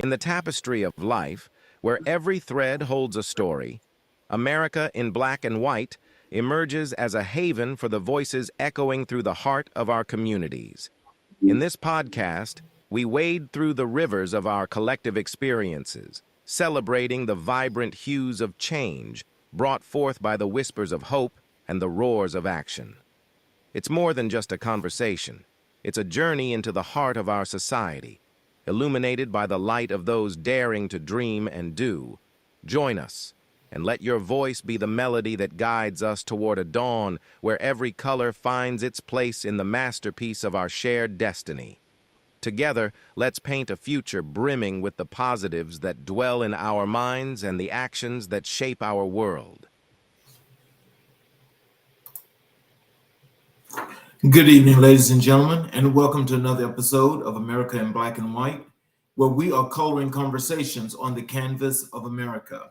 In the tapestry of life, where every thread holds a story, America in Black and White emerges as a haven for the voices echoing through the heart of our communities. In this podcast, we wade through the rivers of our collective experiences, celebrating the vibrant hues of change brought forth by the whispers of hope and the roars of action. It's more than just a conversation. It's a journey into the heart of our society, illuminated by the light of those daring to dream and do. Join us, and let your voice be the melody that guides us toward a dawn where every color finds its place in the masterpiece of our shared destiny. Together, let's paint a future brimming with the positives that dwell in our minds and the actions that shape our world. Good evening, ladies and gentlemen, and welcome to another episode of America in Black and White, where we are coloring conversations on the canvas of America.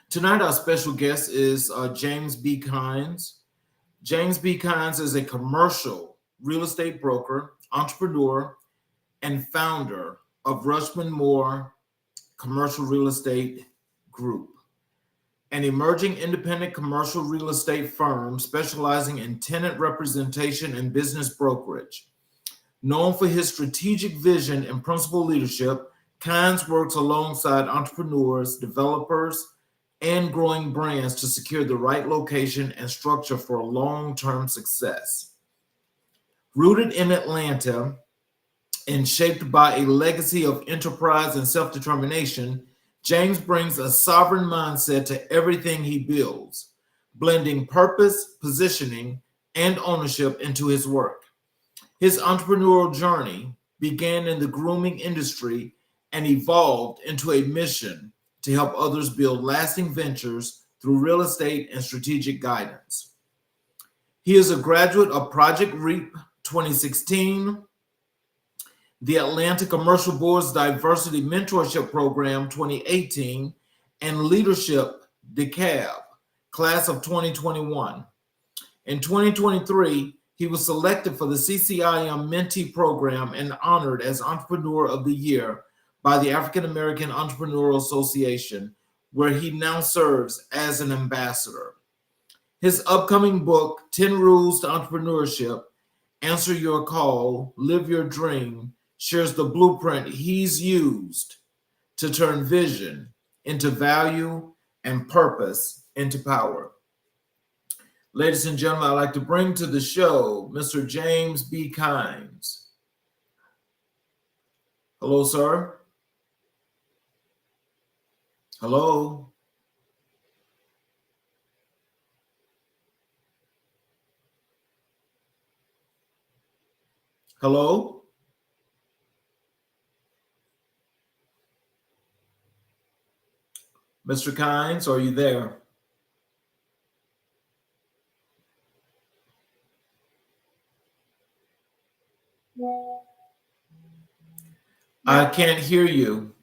Tonight, our special guest is James B. Kynes. James B. Kynes is a commercial real estate broker, entrepreneur, and founder of Rushman Moore Commercial Real Estate Group, an emerging independent commercial real estate firm specializing in tenant representation and business brokerage. Known for his strategic vision and principal leadership, Kynes works alongside entrepreneurs, developers, and growing brands to secure the right location and structure for long-term success. Rooted in Atlanta and shaped by a legacy of enterprise and self-determination, James brings a sovereign mindset to everything he builds, blending purpose, positioning, and ownership into his work. His entrepreneurial journey began in the grooming industry and evolved into a mission to help others build lasting ventures through real estate and strategic guidance. He is a graduate of Project REAP 2016, the Atlanta Commercial Board's Diversity Mentorship Program 2018, and Leadership DeKalb, class of 2021. In 2023, he was selected for the CCIM Mentee Program and honored as Entrepreneur of the Year by the African American Entrepreneurial Association, where he now serves as an ambassador. His upcoming book, 10 Rules to Entrepreneurship, Answer Your Call, Live Your Dream, shares the blueprint he's used to turn vision into value and purpose into power. Ladies and gentlemen, I'd like to bring to the show Mr. James B. Kynes. Hello, sir. Hello. Hello. Mr. Kynes, are you there? I can't hear you.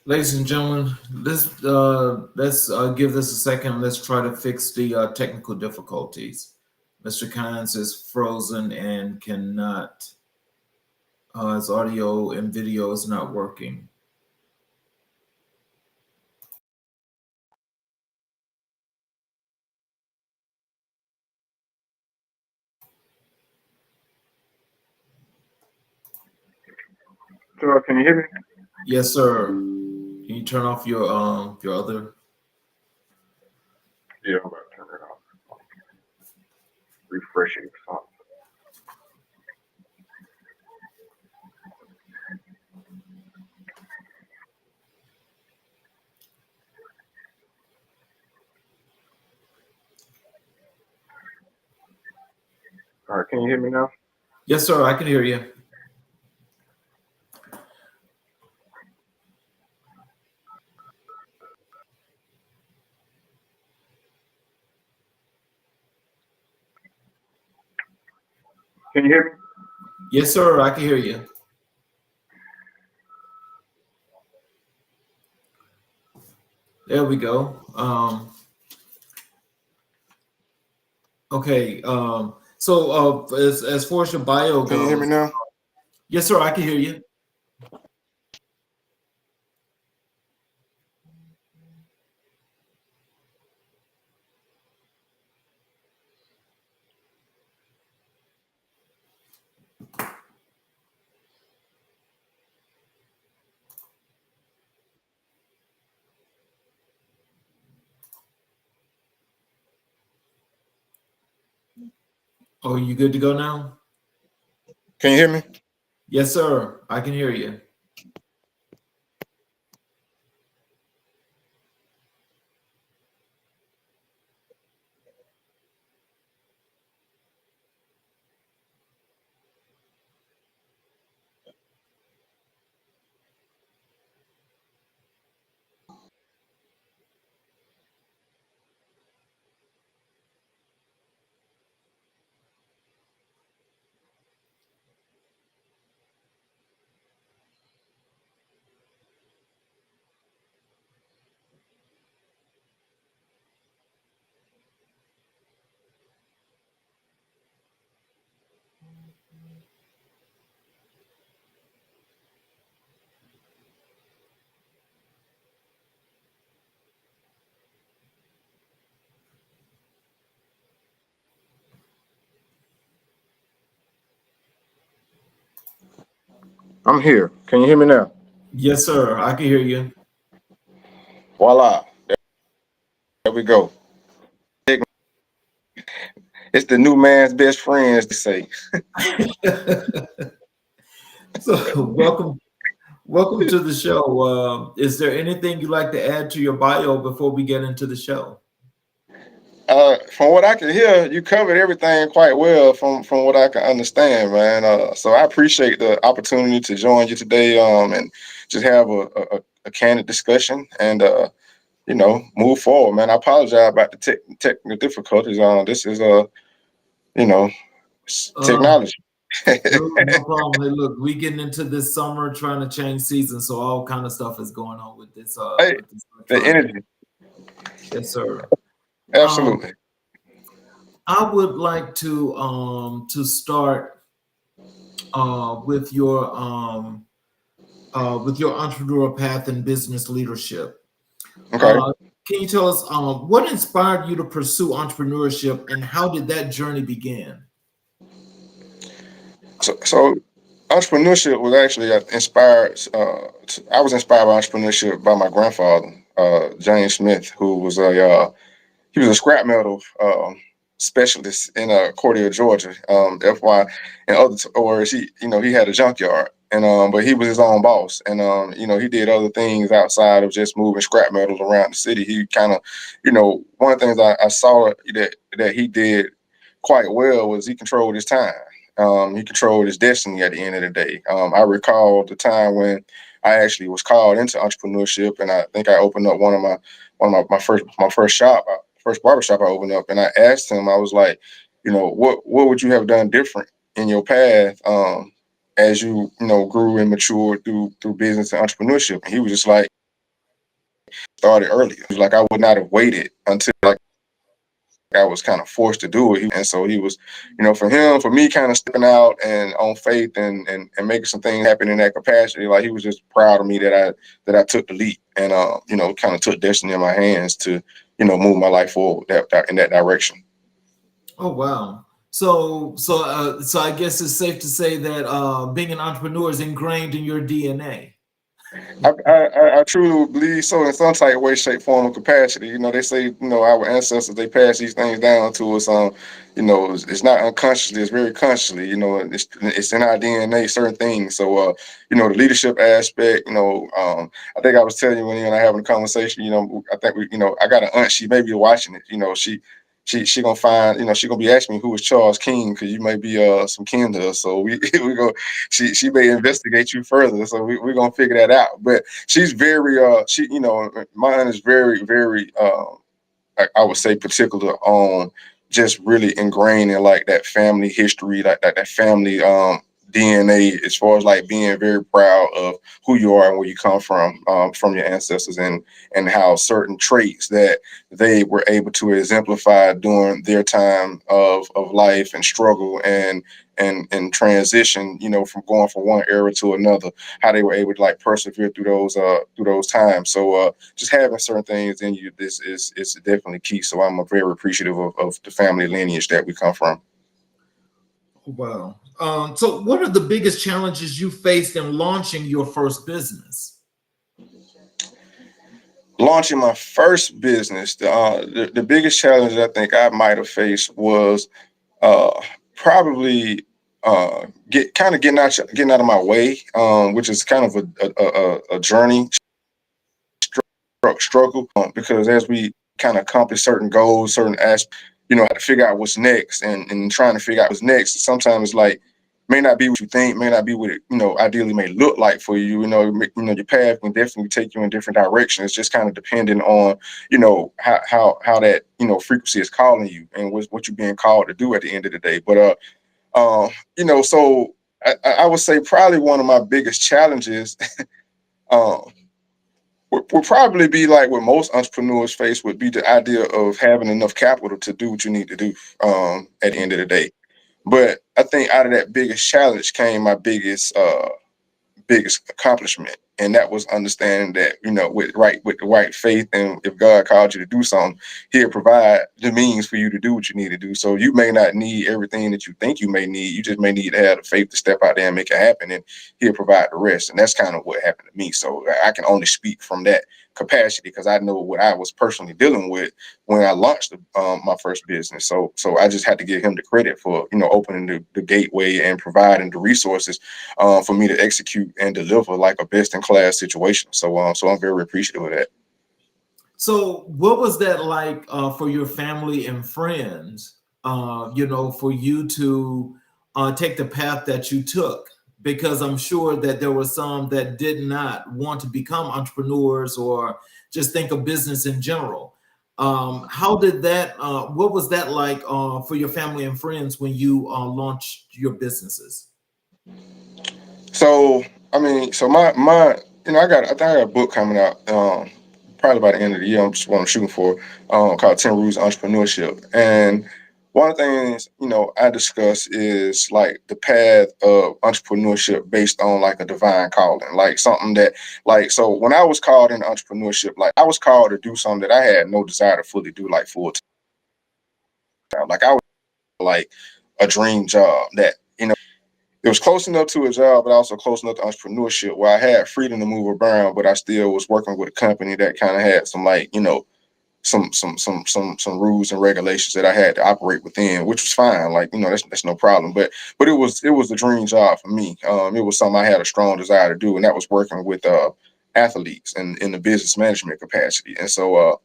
Ladies and gentlemen, let's give this a second. Let's try to fix the technical difficulties. Mr. Kynes is frozen and cannot, his audio and video is not working. So can you hear me? Yes, sir. Can you turn off your other? Yeah, I'm about to turn it off. Refreshing something. All right, can you hear me now? Yes, sir. I can hear you. Can you hear me? Yes, sir. I can hear you. There we go. Okay. So as far as your bio Can you hear me goes, now? yes, sir. I can hear you. Oh, you good to go now? Can you hear me? Yes, sir. I can hear you. I'm here. Can you hear me now? Yes, sir. I can hear you. Voila. There we go. It's the new man's best friend, as they say. So welcome to the show. Is there anything you'd like to add to your bio before we get into the show? From what I can hear, you covered everything quite well from what I can understand, man. So I appreciate the opportunity to join you today, and just have a candid discussion and move forward, man. I apologize about the technical difficulties. This is you know, Uh, technology. no problem. Hey, look, we getting into this summer, trying to change seasons, so all kind of stuff is going on with this Hey, the electronic. energy, Yes, sir. Um, absolutely. I would like to start with your entrepreneurial path and business leadership. Okay. Uh, can you tell us what inspired you to pursue entrepreneurship and how did that journey begin? So entrepreneurship was actually inspired. I was inspired by entrepreneurship by my grandfather, James Smith, who was he was a scrap metal specialist in Cordia, Georgia. FY, in other words, he had a junkyard, and but he was his own boss, and he did other things outside of just moving scrap metals around the city. He kind of, one of the things I saw that he did quite well was he controlled his time. He controlled his destiny at the end of the day. I recall the time when I actually was called into entrepreneurship, and I think I opened up my first shop, first barbershop I opened up, and I asked him, I was like, what would you have done different in your path, as you grew and matured through business and entrepreneurship? And he was just like, started earlier. He was like, I would not have waited until like I was kind of forced to do it. And so he was, for me, kind of stepping out and on faith and making some things happen in that capacity. Like he was just proud of me that I took the leap and kind of took destiny in my hands to move my life forward in that direction. Oh wow! So I guess it's safe to say that being an entrepreneur is ingrained in your DNA. I truly believe so in some type of way, shape, form, or capacity. They say, our ancestors, they pass these things down to us. It's not unconsciously, it's very consciously. It's in our DNA, certain things. So, the leadership aspect. I think I was telling you when you and I having a conversation. I think I got an aunt. She may be watching it. she gonna find, she gonna be asking me who is Charles King, because you may be some kin to us. So we go, she may investigate you further. So we're gonna figure that out. But she's very my aunt is very, very I would say particular on just really ingrained in like that family history, like that family DNA, as far as like being very proud of who you are and where you come from your ancestors, and how certain traits that they were able to exemplify during their time of life and struggle and transition, from going from one era to another, how they were able to like persevere through those times. So just having certain things in you, this is definitely key. So I'm very appreciative of the family lineage that we come from. Wow. So what are the biggest challenges you faced in launching your first business? Launching my first business, the biggest challenge I think I might have faced was probably getting out of my way, which is kind of a journey struggle, because as we kind of accomplish certain goals, certain aspects, how to figure out what's next, and trying to figure out what's next. Sometimes like may not be what you think, may not be what it ideally may look like for you. Your path can definitely take you in different directions. Just kind of depending on how that frequency is calling you and what you're being called to do at the end of the day. But so I would say probably one of my biggest challenges would probably be like what most entrepreneurs face, would be the idea of having enough capital to do what you need to do at the end of the day. But I think out of that biggest challenge came my biggest accomplishment, and that was understanding that with the right faith, and if God called you to do something, He'll provide the means for you to do what you need to do. So you may not need everything that you think you may need. You just may need to have the faith to step out there and make it happen, and He'll provide the rest. And that's kind of what happened to me. So I can only speak from that capacity, because I know what I was personally dealing with when I launched my first business. So I just had to give Him the credit for opening the gateway and providing the resources for me to execute and deliver like a best in class situation. So I'm very appreciative of that. So what was that like for your family and friends, for you to take the path that you took? Because I'm sure that there were some that did not want to become entrepreneurs or just think of business in general. How did that, what was that like for your family and friends when you launched your businesses? So I think I got a book coming out probably by the end of the year. I'm just what I'm shooting for, called 10 Rules of Entrepreneurship. And one of the things I discuss is like the path of entrepreneurship based on like a divine calling, like something that so when I was called into entrepreneurship, like I was called to do something that I had no desire to fully do like full time. Like I was like a dream job that it was close enough to a job, but also close enough to entrepreneurship, where I had freedom to move around, but I still was working with a company that kind of had some some rules and regulations that I had to operate within, which was fine. Like that's no problem. But it was the dream job for me. It was something I had a strong desire to do, and that was working with athletes and in the business management capacity. And so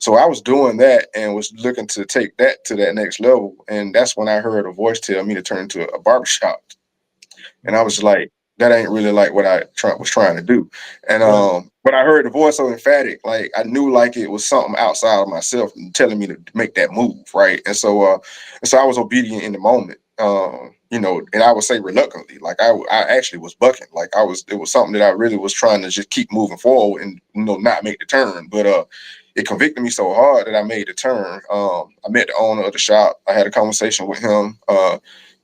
I was doing that and was looking to take that to that next level. And that's when I heard a voice tell me to turn into a barbershop. And I was like, that ain't really like what I was trying to do. And when I heard the voice so emphatic, like I knew like it was something outside of myself telling me to make that move, right? And so I was obedient in the moment, and I would say reluctantly, like I actually was bucking, like it was something that I really was trying to just keep moving forward and not make the turn, but it convicted me so hard that I made the turn. I met the owner of the shop. I had a conversation with him.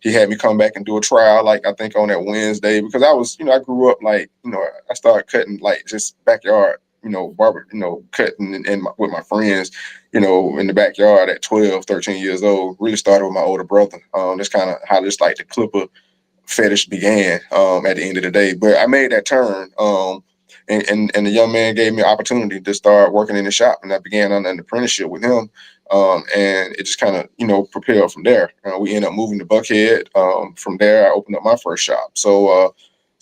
He had me come back and do a trial, like I think on that Wednesday, because I was, I grew up like, I started cutting like just backyard, barber, cutting with my friends, in the backyard at 12, 13 years old. Really started with my older brother. That's kind of how this like the clipper fetish began at the end of the day. But I made that turn. And the young man gave me an opportunity to start working in the shop, and I began on an apprenticeship with him. And it just kind of, propelled from there. We ended up moving to Buckhead. From there, I opened up my first shop. So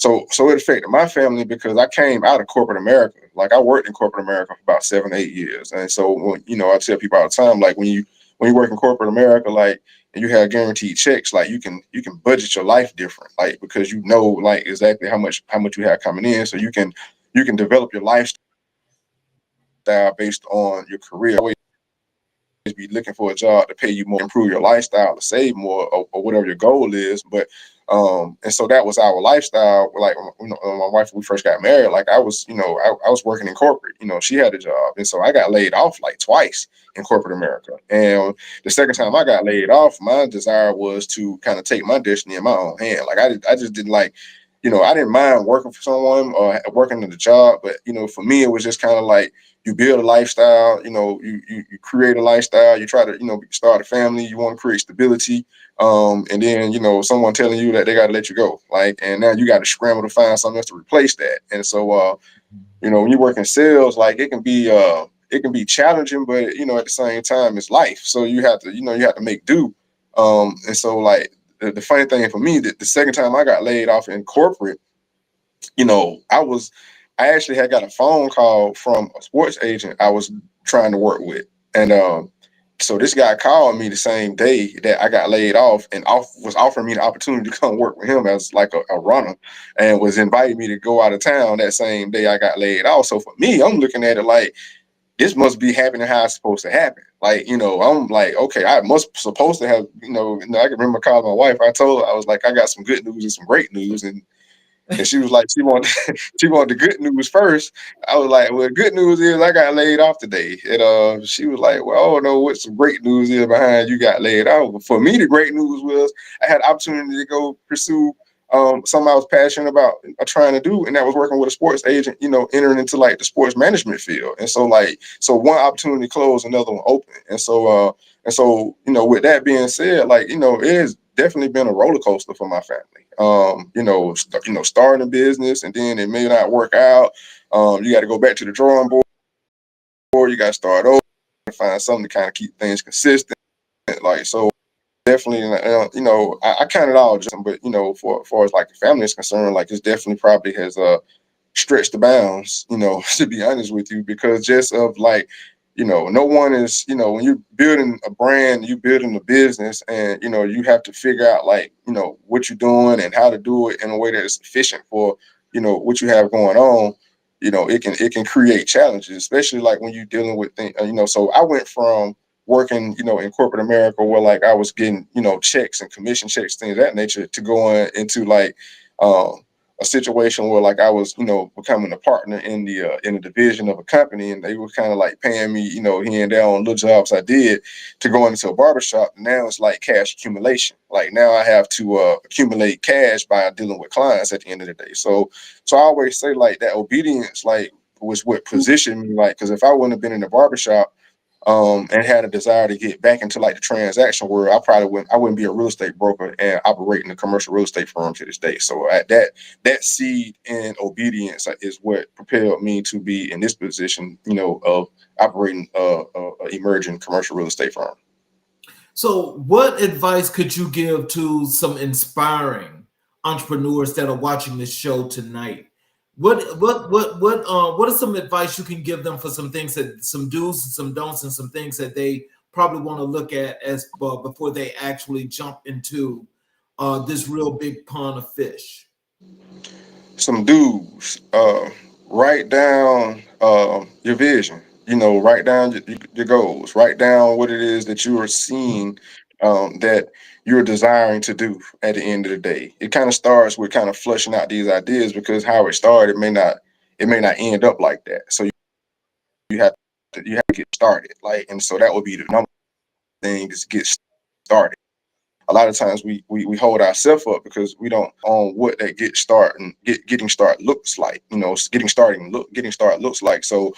it affected my family because I came out of corporate America. Like I worked in corporate America for about 7, 8 years. And so, I tell people all the time, like when when you work in corporate America, like, and you have guaranteed checks, like you can budget your life different, like, because you know like exactly how much you have coming in, so you can develop your lifestyle based on your career. Always be looking for a job to pay you more, improve your lifestyle, to save more, or whatever your goal is. But and so that was our lifestyle. Like, you know, my wife, when we first got married, like I was, you know, I was working in corporate. You know, she had a job, and so I got laid off like twice in corporate America. And the second time I got laid off, my desire was to kind of take my destiny in my own hand. Like I just didn't like, you know, I didn't mind working for someone or working in the job, but you know, for me, it was just kind of like, you build a lifestyle, you know, you create a lifestyle, you try to, you know, start a family, you want to create stability. And then, you know, someone telling you that they got to let you go, like, and now you got to scramble to find something else to replace that. And so, you know, when you work in sales, like it can be challenging, but you know, at the same time, it's life. So you have to, you know, you have to make do. And so like the funny thing for me, that the second time I got laid off in corporate, you know, I actually had got a phone call from a sports agent I was trying to work with. And so this guy called me the same day that I got laid off and was offering me the opportunity to come work with him as like a runner, and was inviting me to go out of town that same day I got laid off. So for me, I'm looking at it like, this must be happening how it's supposed to happen. Like, you know, I'm like, okay, I must supposed to have, you know, I can remember calling my wife. I told her, I was like, I got some good news and some great news. And she was like, she wanted she wanted the good news first. I was like, well, the good news is I got laid off today. And she was like, well, I don't know what some great news is behind you got laid off. But for me, the great news was I had the opportunity to go pursue something I was passionate about trying to do, and that was working with a sports agent, you know, entering into like the sports management field. And so like, so one opportunity closed, another one open. And so, you know, with that being said, like, you know, it has definitely been a roller coaster for my family. You know, starting a business and then it may not work out. You got to go back to the drawing board. You got to start over and find something to kind of keep things consistent. Like, so definitely, you know, I count it all, just, but you know, for as far as like the family is concerned, like it's definitely probably has stretch the bounds, you know, to be honest with you, because just of like, you know, no one is, you know, when you're building a brand, you building a business, and you know, you have to figure out like, you know, what you're doing and how to do it in a way that is efficient for, you know, what you have going on. You know, it can create challenges, especially like when you're dealing with things, you know. So I went from working, you know, in corporate America where like I was getting, you know, checks and commission checks, things of that nature, to going into like a situation where like I was, you know, becoming a partner in the division of a company, and they were kind of like paying me, you know, here and there on little jobs I did, to go into a barbershop. Now it's like cash accumulation. Like now I have to accumulate cash by dealing with clients at the end of the day. So I always say like that obedience like was what positioned me, like, because if I wouldn't have been in the barbershop and had a desire to get back into like the transaction world, I wouldn't be a real estate broker and operating a commercial real estate firm to this day. So at that seed in obedience is what propelled me to be in this position, you know, of operating a emerging commercial real estate firm. So, what advice could you give to some inspiring entrepreneurs that are watching this show tonight? What are some advice you can give them for some things, that some do's and some don'ts, and some things that they probably want to look at as before they actually jump into this real big pond of fish? Some dudes, write down your vision. You know, write down your goals. Write down what it is that you are seeing, that you're desiring to do at the end of the day. It kind of starts with kind of flushing out these ideas, because how it started it may not end up like that. So you have to get started. Like, and so that would be the number thing, is get started. A lot of times we hold ourselves up because we don't own what that getting started looks like. You know, getting started looks like. So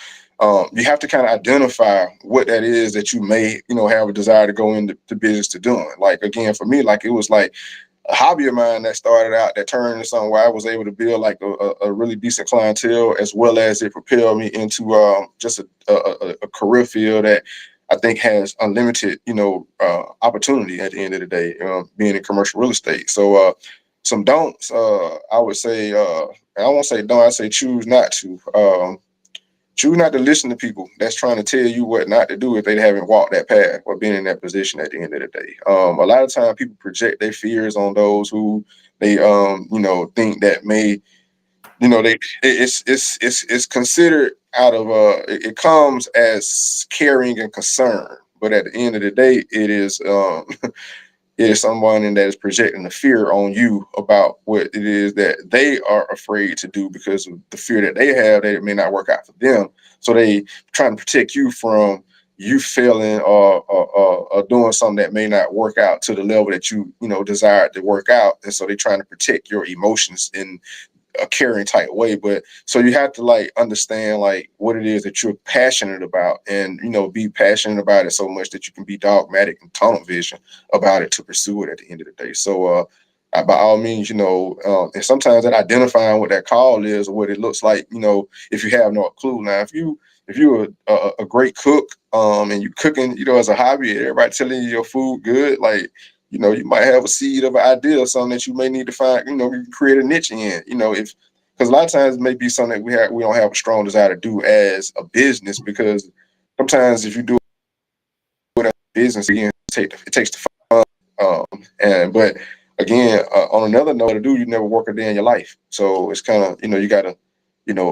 you have to kind of identify what that is that you may, you know, have a desire to go into the business to doing. Like, again, for me, like it was like a hobby of mine that started out, that turned into something where I was able to build like a really decent clientele, as well as it propelled me into just a career field that I think has unlimited, you know, opportunity at the end of the day, being in commercial real estate. So some don'ts, I would say, I won't say don't, I say choose not to. choose not to listen to people that's trying to tell you what not to do if they haven't walked that path or been in that position at the end of the day. A lot of time people project their fears on those who they think that may, it's considered out of it comes as caring and concern, but at the end of the day it is it is someone that is projecting the fear on you about what it is that they are afraid to do because of the fear that they have that it may not work out for them. So they trying to protect you from you failing or doing something that may not work out to the level that you desire to work out. And so they're trying to protect your emotions in a caring type way. But so you have to like understand like what it is that you're passionate about, and be passionate about it so much that you can be dogmatic and tunnel vision about it to pursue it at the end of the day. So by all means, and sometimes that identifying what that call is or what it looks like, if you have no clue. Now if you're a great cook and you cooking as a hobby and everybody telling you your food good, like you might have a seed of an idea or something that you may need to find, create a niche in, if because a lot of times it may be something that we don't have a strong desire to do as a business, because sometimes if you do it as a business, again, it takes the fun. But again, on another note, to do, you never work a day in your life. So it's kind of, you got to,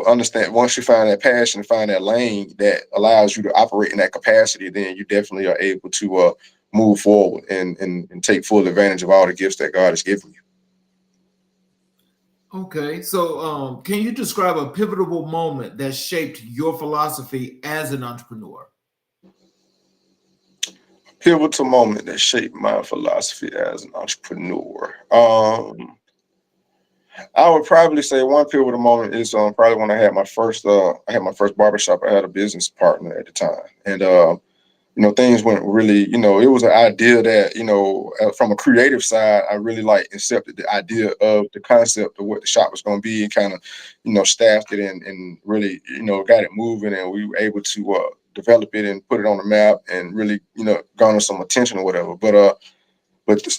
understand once you find that passion, find that lane that allows you to operate in that capacity, then you definitely are able to move forward and take full advantage of all the gifts that God has given you. Okay, so can you describe a pivotal moment that shaped your philosophy as an entrepreneur? Pivotal moment that shaped my philosophy as an entrepreneur. I would probably say one pivotal moment is probably when I had my first barbershop. I had a business partner at the time, and things went really, it was an idea that, from a creative side, I really like accepted the idea of the concept of what the shop was going to be, and kind of, staffed it and really, got it moving, and we were able to develop it and put it on the map and really, garner some attention or whatever. But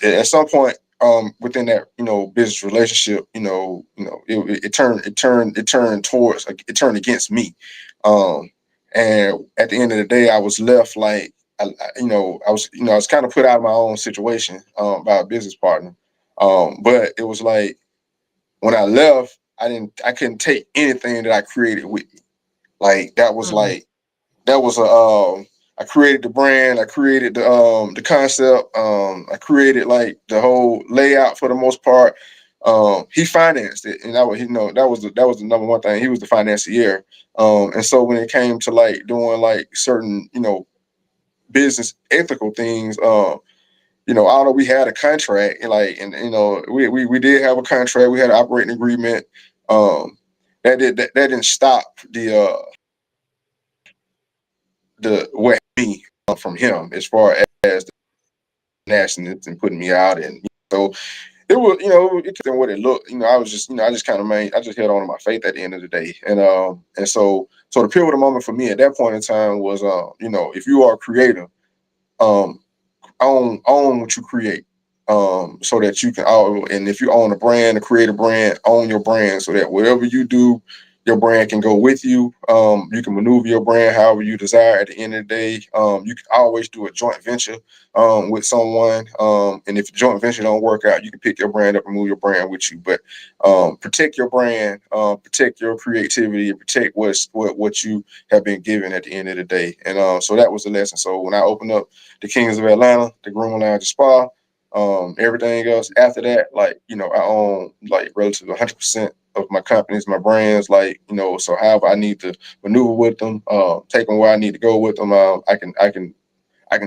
at some point, within that, business relationship, it turned against me. And at the end of the day, I was left like, I was kind of put out of my own situation by a business partner. But it was like when I left, I couldn't take anything that I created with me. Like that was like that was I created the brand, I created the concept, I created like the whole layout for the most part. He financed it, and that was that was the number one thing. He was the financier. And so when it came to like doing like certain business ethical things, although we had a contract, we did have a contract, we had an operating agreement. That didn't stop the what me from him as far as the nationals and putting me out, and so it was, it and what it looked, I was just, I just kind of I just held on to my faith at the end of the day. And so the pivotal moment for me at that point in time was, if you are a creator, um, own what you create, so that you can, and if you own a brand, a creative brand, own your brand, so that whatever you do, your brand can go with you. You can maneuver your brand however you desire. At the end of the day, you can always do a joint venture with someone, and if the joint venture don't work out, you can pick your brand up and move your brand with you. But protect your brand, protect your creativity, and protect what you have been given at the end of the day. And so that was the lesson. So when I opened up the Kings of Atlanta, the Groom Lounge Spa, everything else after that, like, I own like relatively 100% of my companies, my brands, like, so however I need to maneuver with them, take them where I need to go with them, I can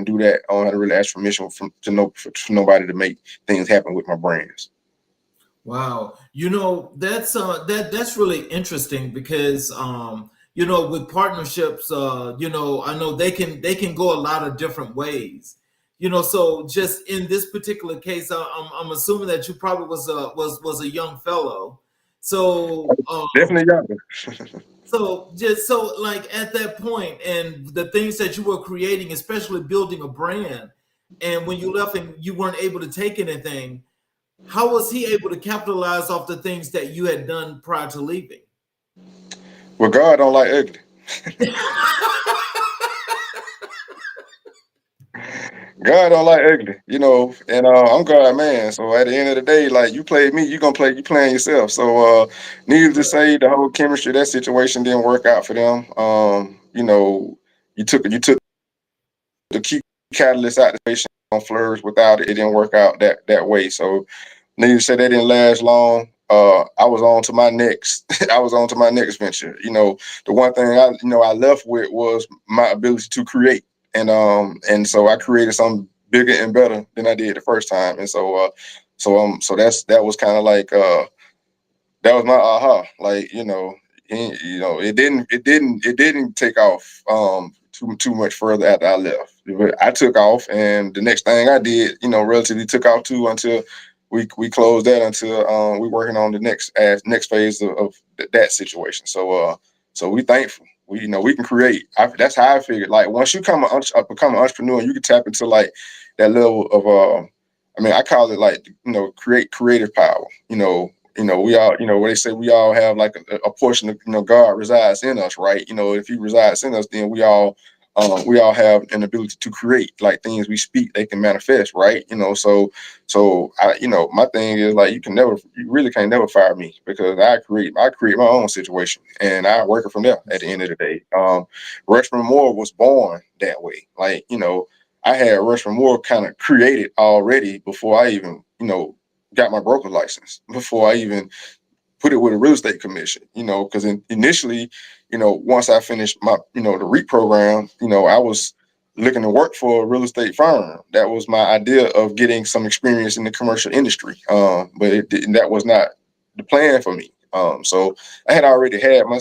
do that. I don't have to really ask permission for nobody to make things happen with my brands. Wow, that's really interesting because with partnerships, I know they can go a lot of different ways. So just in this particular case, I'm assuming that you probably was a young fellow. So Definitely got so just so like at that point and the things that you were creating, especially building a brand, and when you left and you weren't able to take anything, how was he able to capitalize off the things that you had done prior to leaving? Well, God don't like ugly. God don't like ugly, you know, and I'm God man. So at the end of the day, like you played me, you playing yourself. So needless to say, the whole chemistry, that situation didn't work out for them. You know, you took the key catalyst out the situation on flourish. Without it, it didn't work out that way. So needless to say, that didn't last long. I was on to my next. I was on to my next venture. You know, the one thing I left with was my ability to create, and so I created something bigger and better than I did the first time. And so that was kind of like that was my aha. Like it didn't take off too much further after I left. But I took off, and the next thing I did, relatively took off too until we closed that until we working on the next phase of that situation. So we thankful. We can create. That's how I figured. Like once you become an entrepreneur, you can tap into like that level of I call it like creative power. We all, what they say, we all have like a portion of, God resides in us, right? If he resides in us, then we all have an ability to create, like things we speak, they can manifest, right? So my thing is like, you really can't never fire me because I create my own situation and I work it from there at the end of the day. Rushmore Moore was born that way. Like, I had Rushmore Moore kind of created already before I even, got my broker license, before I even put it with a real estate commission, because initially, once I finished my, the REAP program, I was looking to work for a real estate firm. That was my idea of getting some experience in the commercial industry. But that was not the plan for me. So I had already had my,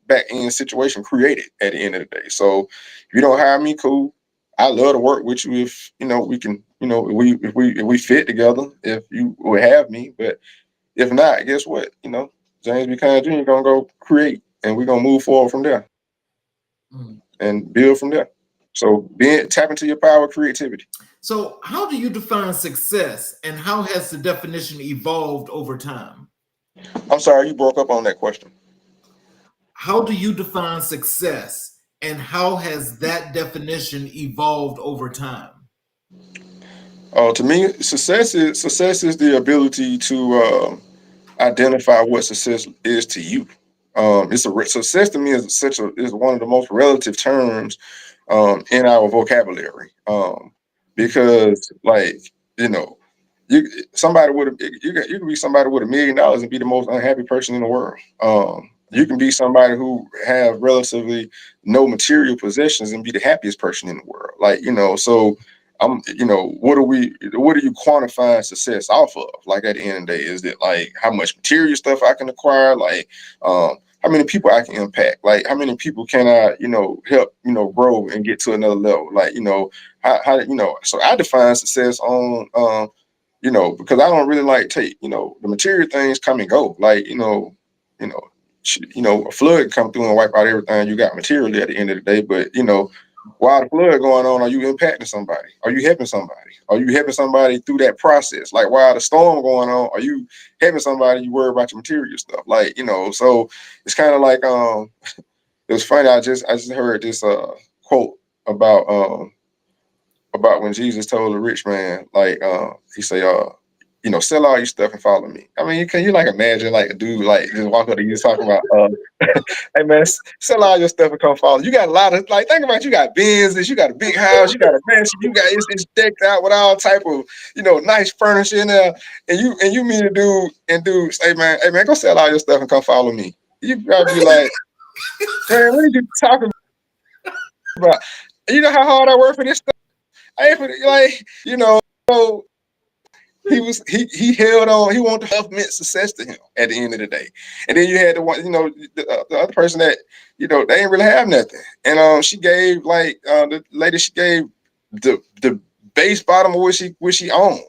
back end situation created at the end of the day. So if you don't hire me, cool. I love to work with you if we can, if we fit together, if you would have me. But if not, guess what? James B. Kynes Jr. gonna go create and we're gonna move forward from there and build from there. So tap into your power of creativity. So how do you define success and how has the definition evolved over time? I'm sorry, you broke up on that question. How do you define success and how has that definition evolved over time? To me, success is the ability to identify what success is to you. Success to me is one of the most relative terms in our vocabulary. Because like you know, you can be somebody with $1 million and be the most unhappy person in the world. You can be somebody who have relatively no material possessions and be the happiest person in the world. Like so. What are you quantifying success off of? Like at the end of the day, is it like how much material stuff I can acquire? Like, how many people I can impact? Like, how many people can I, help, grow and get to another level? Like, so I define success on, because I don't really like take, the material things come and go. Like, a flood come through and wipe out everything you got materially at the end of the day. But, while the flood going on, are you impacting somebody? Are you helping somebody? Are you helping somebody through that process? Like while the storm going on, are you helping somebody? You worry about your material stuff, like So it's kind of like it was funny. I just heard this quote about when Jesus told the rich man, like he say, sell all your stuff and follow me. I mean, you like imagine like a dude like just walk up to you talking about hey man, sell all your stuff and come follow. You got a lot of like think about it, you got business, you got a big house, you got a mansion, you got it's decked out with all type of nice furniture in there, and you meet a dude say, hey man, go sell all your stuff and come follow me. You probably be like, man, what are you talking about? You know how hard I work for this stuff? I ain't for like so he held on. He wanted to have meant success to him at the end of the day. And then you had the one, the other person that, they didn't really have nothing. And she gave like the lady, she gave the base bottom of what she owned.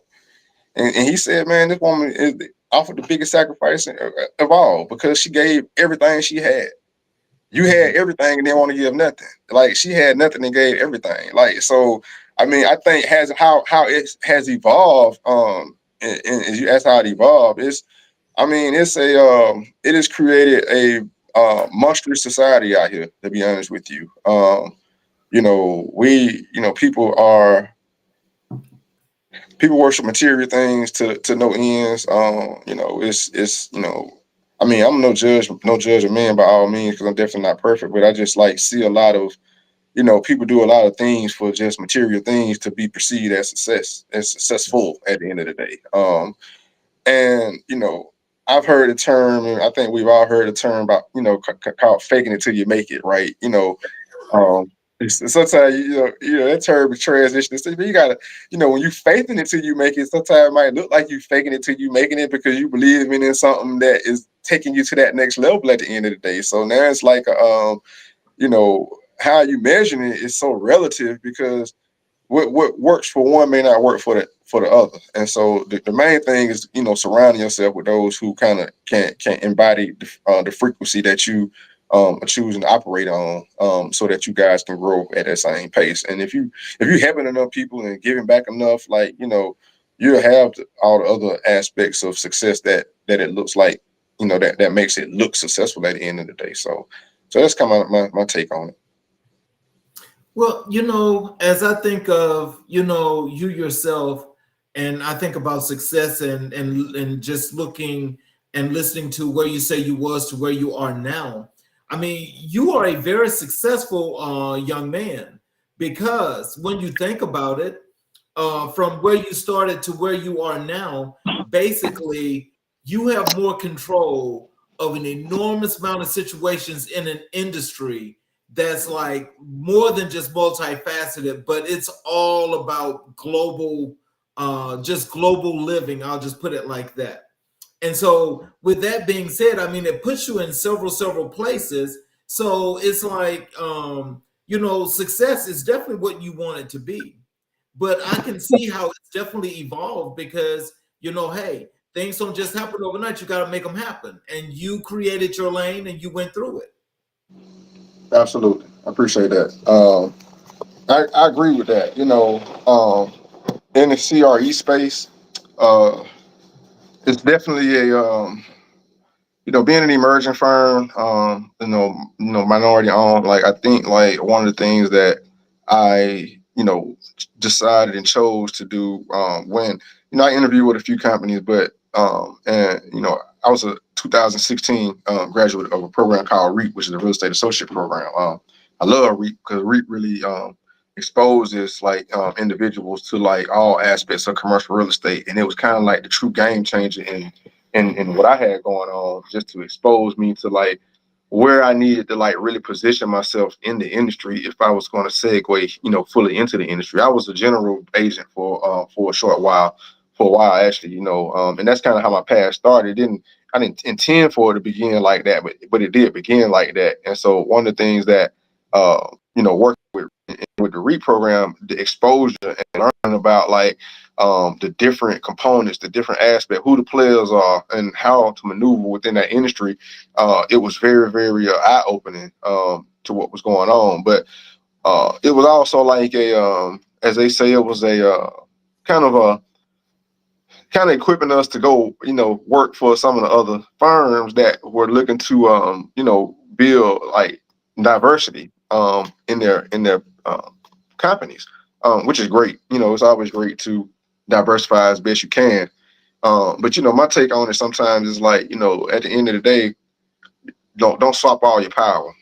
And he said, man, this woman offered the biggest sacrifice of all because she gave everything she had. You had everything and didn't want to give nothing. Like she had nothing and gave everything. Like so. I mean, I think how it has evolved. And you ask how it evolved. It has created monstrous society out here, to be honest with you. People worship material things to no ends. I mean, I'm no judge of man by all means, because I'm definitely not perfect, but I just like see a lot of, people do a lot of things for just material things to be perceived as successful at the end of the day. And I've heard a term, and I think we've all heard a term about, called faking it till you make it, right? Um, sometimes that term is transition. So you gotta, when you faking it till you make it, sometimes it might look like you faking it till you making it because you believe in something that is taking you to that next level at the end of the day. So now it's like, you know, how you measuring it is so relative, because what works for one may not work for the other. And so the main thing is, surrounding yourself with those who kind of can embody the frequency that you are choosing to operate on, so that you guys can grow at that same pace. And if you helping enough people and giving back enough, like, you'll have all the other aspects of success that it looks like, that makes it look successful at the end of the day. So that's kind of my take on it. Well, as I think of, you yourself, and I think about success and just looking and listening to where you say you was to where you are now. I mean, you are a very successful young man, because when you think about it, from where you started to where you are now, basically you have more control of an enormous amount of situations in an industry that's like more than just multifaceted, but it's all about global, just global living. I'll just put it like that. And so, with that being said, I mean, it puts you in several places. So it's like, success is definitely what you want it to be. But I can see how it's definitely evolved, because, hey, things don't just happen overnight. You got to make them happen. And you created your lane and you went through it. Absolutely, I appreciate that. I agree with that. In the CRE space, uh, it's definitely a being an emerging firm, minority owned. Like, I think, like, one of the things that I decided and chose to do, when I interviewed with a few companies, but and I was a 2016 graduate of a program called REAP, which is a real estate associate program. I love REAP because REAP really exposes, like, individuals to, like, all aspects of commercial real estate, and it was kind of like the true game changer in what I had going on, just to expose me to, like, where I needed to, like, really position myself in the industry if I was going to segue, fully into the industry. I was a general agent for a short while, actually, and that's kind of how my path started. I didn't intend for it to begin like that, but it did begin like that. And so one of the things that working with the REIT program, the exposure and learning about, like, the different components, the different aspects, who the players are, and how to maneuver within that industry. It was very, very eye-opening to what was going on. But it was also like as they say, it was a kind of a kind of equipping us to go, work for some of the other firms that were looking to, build, like, diversity in their companies, which is great. It's always great to diversify as best you can. But my take on it sometimes is like, at the end of the day, don't swap all your power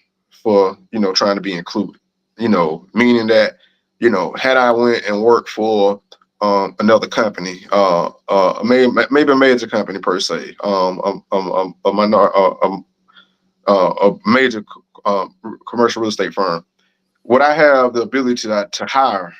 for, trying to be included. Meaning that, had I went and worked for another company, maybe a major company per se, a major commercial real estate firm, would I have the ability to hire,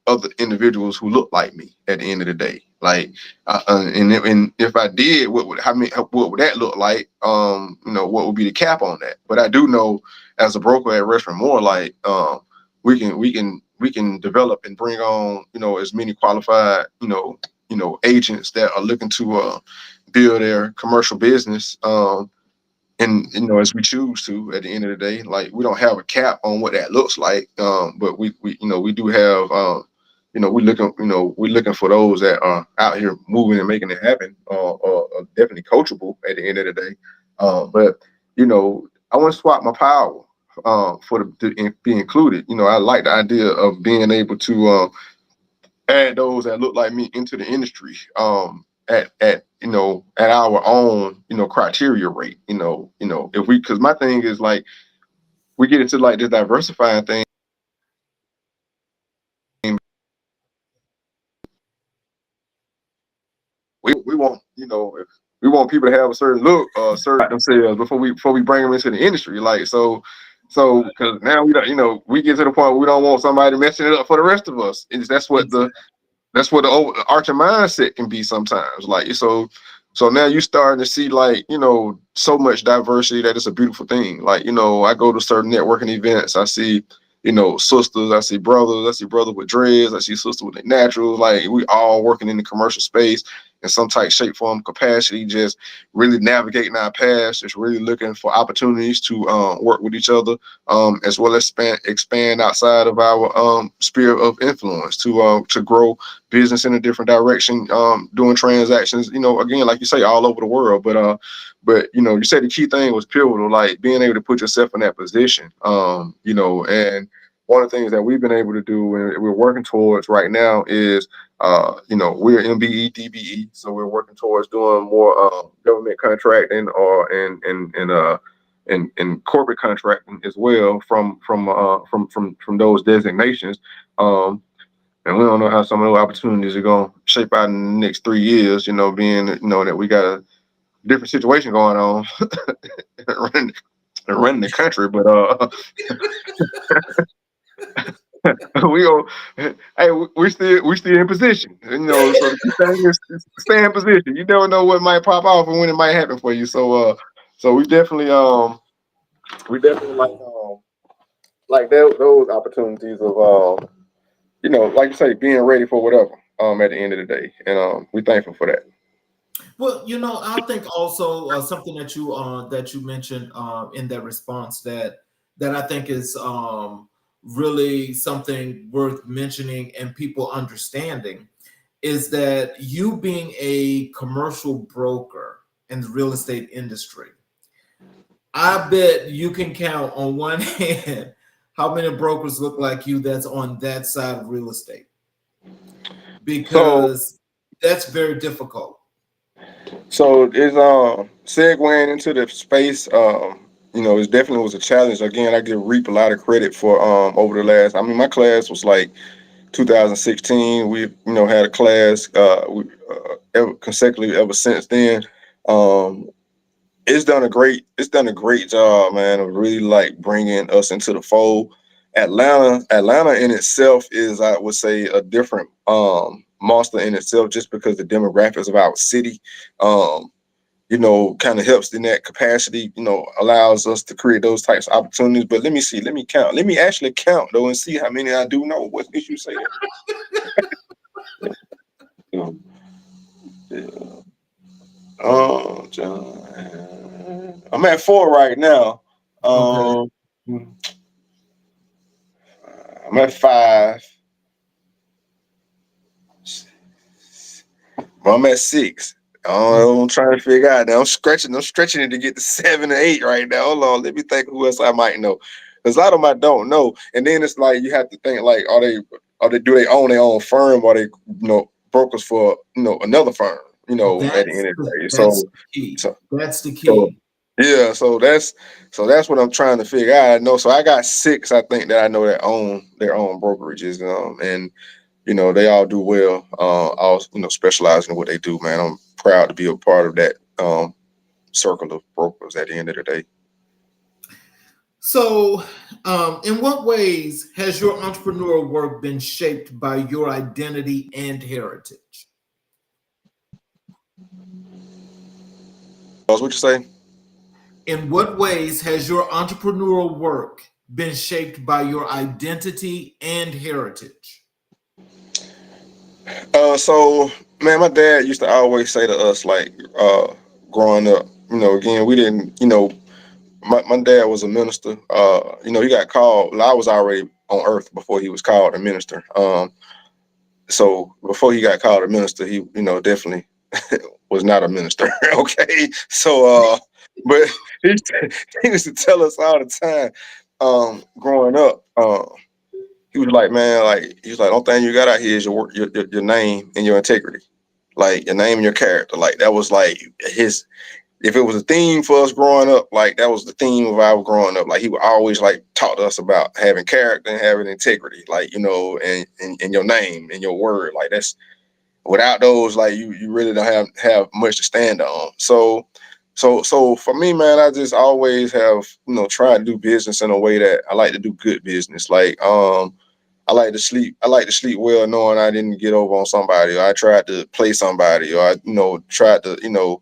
other individuals who look like me at the end of the day? Like, and if I did, what would that look like? What would be the cap on that? But I do know, as a broker at Rushmore Moore, like, we can develop and bring on, as many qualified, agents that are looking to build their commercial business. And as we choose to, at the end of the day, like, we don't have a cap on what that looks like, but we do have, we're looking for those that are out here moving and making it happen, definitely coachable at the end of the day. But I wouldn't swap my power for to be included. You know, I like the idea of being able to add those that look like me into the industry at you know, at our own, you know, criteria rate. If we, because my thing is like we get into like this diversifying thing. We want, you know, if we want people to have a certain look, certain themselves before we bring them into the industry. Like so because now we don't, you know, we get to the point where we don't want somebody messing it up for the rest of us. That's what the overarching mindset can be sometimes. Like so now you starting to see, like, you know, so much diversity that it's a beautiful thing. Like, you know, I go to certain networking events, I see, you know, sisters, I see brothers with dreads, I see sisters with their naturals. Like, we all working in the commercial space in some type, shape, form, capacity, just really navigating our paths, just really looking for opportunities to work with each other, as well as expand outside of our sphere of influence to grow business in a different direction, doing transactions, you know, again, like you say, all over the world. But you know, you said the key thing was pivotal, like being able to put yourself in that position, you know. And one of the things that we've been able to do and we're working towards right now is, you know, we're MBE, DBE, so we're working towards doing more government contracting or and corporate contracting as well from those designations. And we don't know how some of those opportunities are going to shape out in the next 3 years, you know, being, you know, that we got a different situation going on running the country. But we go, hey, we still in position, you know. So the key thing is stay in position. You never know what might pop off and when it might happen for you. So we definitely like those opportunities of you know, like you say, being ready for whatever at the end of the day, and we're thankful for that. Well, you know, I think also something that you mentioned in that response that I think is really something worth mentioning and people understanding is that you being a commercial broker in the real estate industry, I bet you can count on one hand how many brokers look like you that's on that side of real estate, So because that's very difficult. so it's segueing into the space. You know, it definitely was a challenge. Again, I give Reap a lot of credit for over the last. I mean, my class was like 2016. We, you know, had a class consecutively ever since then. Um, it's done a great job, man, of really like bringing us into the fold. Atlanta in itself is, I would say, a different monster in itself, just because the demographics of our city, um, you know, kind of helps in that capacity, you know, allows us to create those types of opportunities. But let me see, let me count, let me actually count though and see how many I do know. What did you say? Um, John, I'm at 4 right now. Okay. Um, I'm at 5. I'm at 6. I'm trying to figure out now. I'm stretching it to get to 7 or 8 right now. Hold on, let me think who else I might know. Because a lot of them I don't know. And then it's like you have to think, like, do they own their own firm, or they, you know, brokers for, you know, another firm, you know, at the end of the day. That's the key. So That's the so key. yeah, so that's what I'm trying to figure out. I know, so I got 6, I think, that I know that own their own brokerages, and you know, they all do well. All, you know, specializing in what they do, man. I'm proud to be a part of that circle of brokers at the end of the day. So, in what ways has your entrepreneurial work been shaped by your identity and heritage? What you say? In what ways has your entrepreneurial work been shaped by your identity and heritage? So man, my dad used to always say to us, like, growing up, you know, again, we didn't, you know, my dad was a minister. You know, he got called. I was already on earth before he was called a minister. So before he got called a minister, he, you know, definitely was not a minister. Okay. But he, he used to tell us all the time, growing up, he was like, man, like he was like, only thing you got out here is your work, your name and your integrity, like your name and your character. Like that was like his. If it was a theme for us growing up, like that was the theme of our growing up. Like he would always like talk to us about having character and having integrity, like and your name and your word. Like that's without those, like you really don't have much to stand on. So for me, man, I just always have tried to do business in a way that I like to do good business. Like I like to sleep. I like to sleep well, knowing I didn't get over on somebody, or I tried to play somebody, or I tried to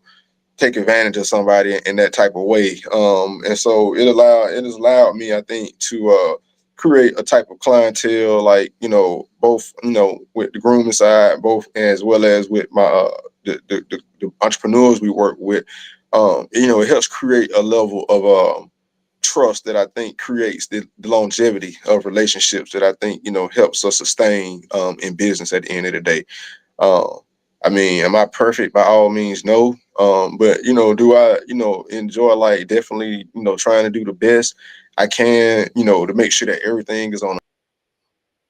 take advantage of somebody in that type of way. And so it has allowed me, I think, to create a type of clientele, like, both, with the grooming side, both as well as with my the entrepreneurs we work with. It helps create a level of trust that I think creates the longevity of relationships that I think, helps us sustain in business at the end of the day. Um, I mean, am I perfect? By all means, no. But do I, enjoy, like, definitely, trying to do the best I can, to make sure that everything is on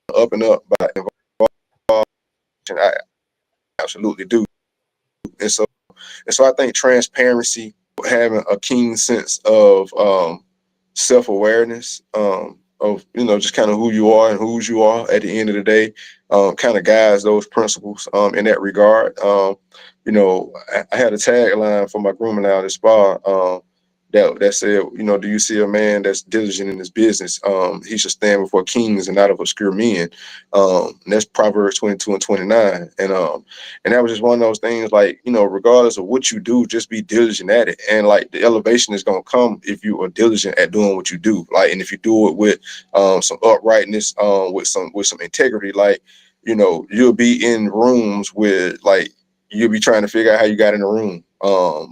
the up and up by involvement. I absolutely do. And so I think transparency, having a keen sense of self-awareness, of just kind of who you are and whose you are at the end of the day, kind of guides those principles in that regard. I had a tagline for my grooming out at spa, that said, do you see a man that's diligent in his business? He should stand before kings and not of obscure men. And that's Proverbs 22 and 29. And that was just one of those things, like, regardless of what you do, just be diligent at it. And like the elevation is gonna come if you are diligent at doing what you do. Like, and if you do it with some uprightness, with some integrity, like, you'll be in rooms with, like, you'll be trying to figure out how you got in the room.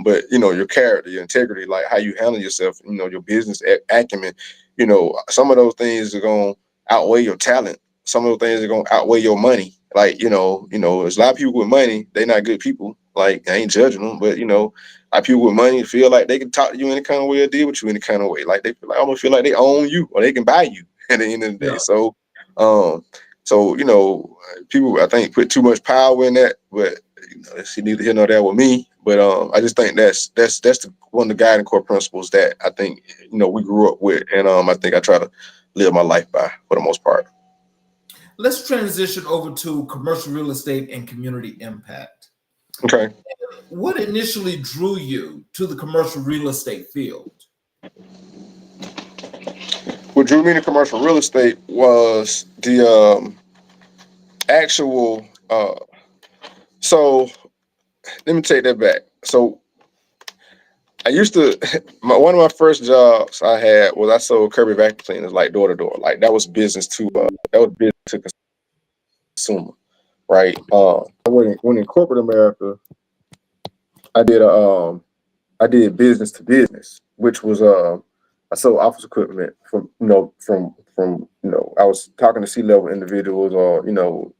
But your character, your integrity, like how you handle yourself, your business acumen, some of those things are gonna outweigh your talent. Some of those things are gonna outweigh your money. Like, there's a lot of people with money, they're not good people. Like, I ain't judging them, but a lot of people with money feel like they can talk to you any kind of way or deal with you any kind of way. Like, they feel like, almost feel like they own you or they can buy you at the end of the day. Yeah. So people, I think, put too much power in that, but she neither here nor there with me. But I just think that's one of the guiding core principles that I think we grew up with, and I think I try to live my life by for the most part. Let's transition over to commercial real estate and community impact. Okay. What initially drew you to the commercial real estate field? What drew me to commercial real estate was the actual. So let me take that back. So I used to, one of my first jobs I had was I sold Kirby vacuum cleaners, like door to door. Like, that was business to consumer, right? When in corporate America, I did I did business to business, which was I sold office equipment from I was talking to C-level individuals, or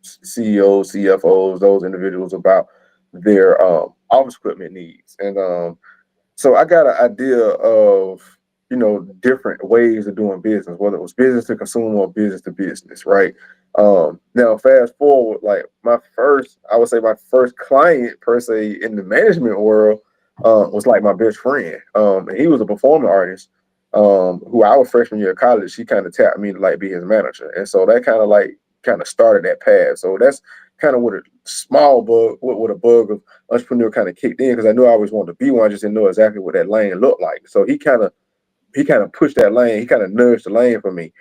CEOs, CFOs, those individuals, about their office equipment needs. And so I got an idea of different ways of doing business, whether it was business to consumer or business to business, right? Now fast forward, like I would say my first client per se in the management world was like my best friend. And he was a performing artist, who I was freshman year of college. He kind of tapped me to like be his manager, and so that kind of started that path. So that's kind of what a bug of entrepreneur kind of kicked in, because I knew I always wanted to be one. I just didn't know exactly what that lane looked like. So he kind of pushed that lane. He kind of nudged the lane for me.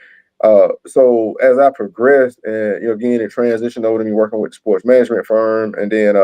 So as I progressed, and again, it transitioned over to me working with the sports management firm, and then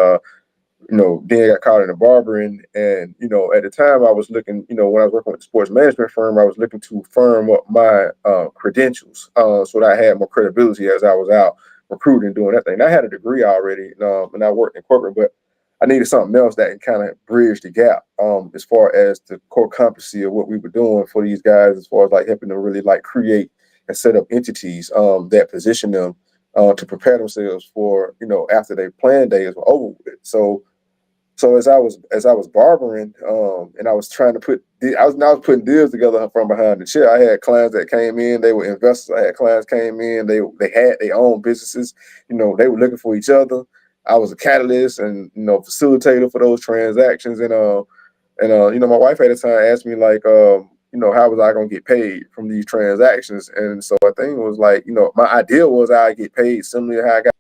then I got caught in the barbering. And at the time I was looking, when I was working with the sports management firm, I was looking to firm up my credentials, so that I had more credibility as I was out recruiting, doing that thing. And I had a degree already, and I worked in corporate, but I needed something else that kind of bridge the gap, as far as the core competency of what we were doing for these guys, as far as like helping them really like create and set up entities that position them to prepare themselves for after their plan days were over with. So So as I was barbering, and I was trying to I was putting deals together from behind the chair. I had clients that came in, they were investors. I had clients came in, they had their own businesses. They were looking for each other. I was a catalyst and facilitator for those transactions. And my wife at the time asked me like, how was I gonna get paid from these transactions? And so I think it was like, my idea was I get paid similar to how I got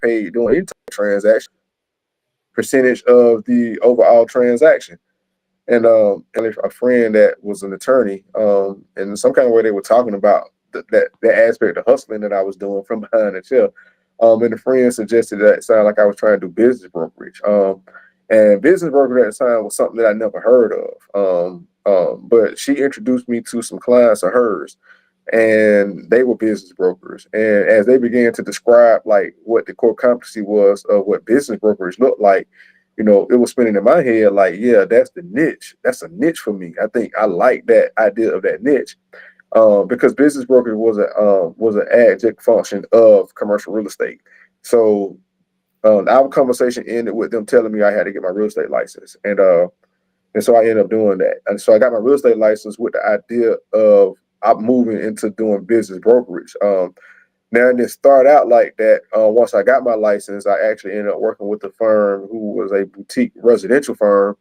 paid doing any type of transaction, percentage of the overall transaction. And a friend that was an attorney, and in some kind of way they were talking about that aspect of hustling that I was doing from behind the chair. And the friend suggested that it sounded like I was trying to do business brokerage. And business brokerage at the time was something that I never heard of. But she introduced me to some clients of hers, and they were business brokers. And as they began to describe like what the core competency was of what business brokerage looked like, it was spinning in my head like, yeah, that's the niche. That's a niche for me. I think I like that idea of that niche, because business brokerage was an adjunct function of commercial real estate. So our conversation ended with them telling me I had to get my real estate license, and so I ended up doing that. And so I got my real estate license with the idea of I'm moving into doing business brokerage. Now, it didn't start out like that. Once I got my license, I actually ended up working with a firm who was a boutique residential firm,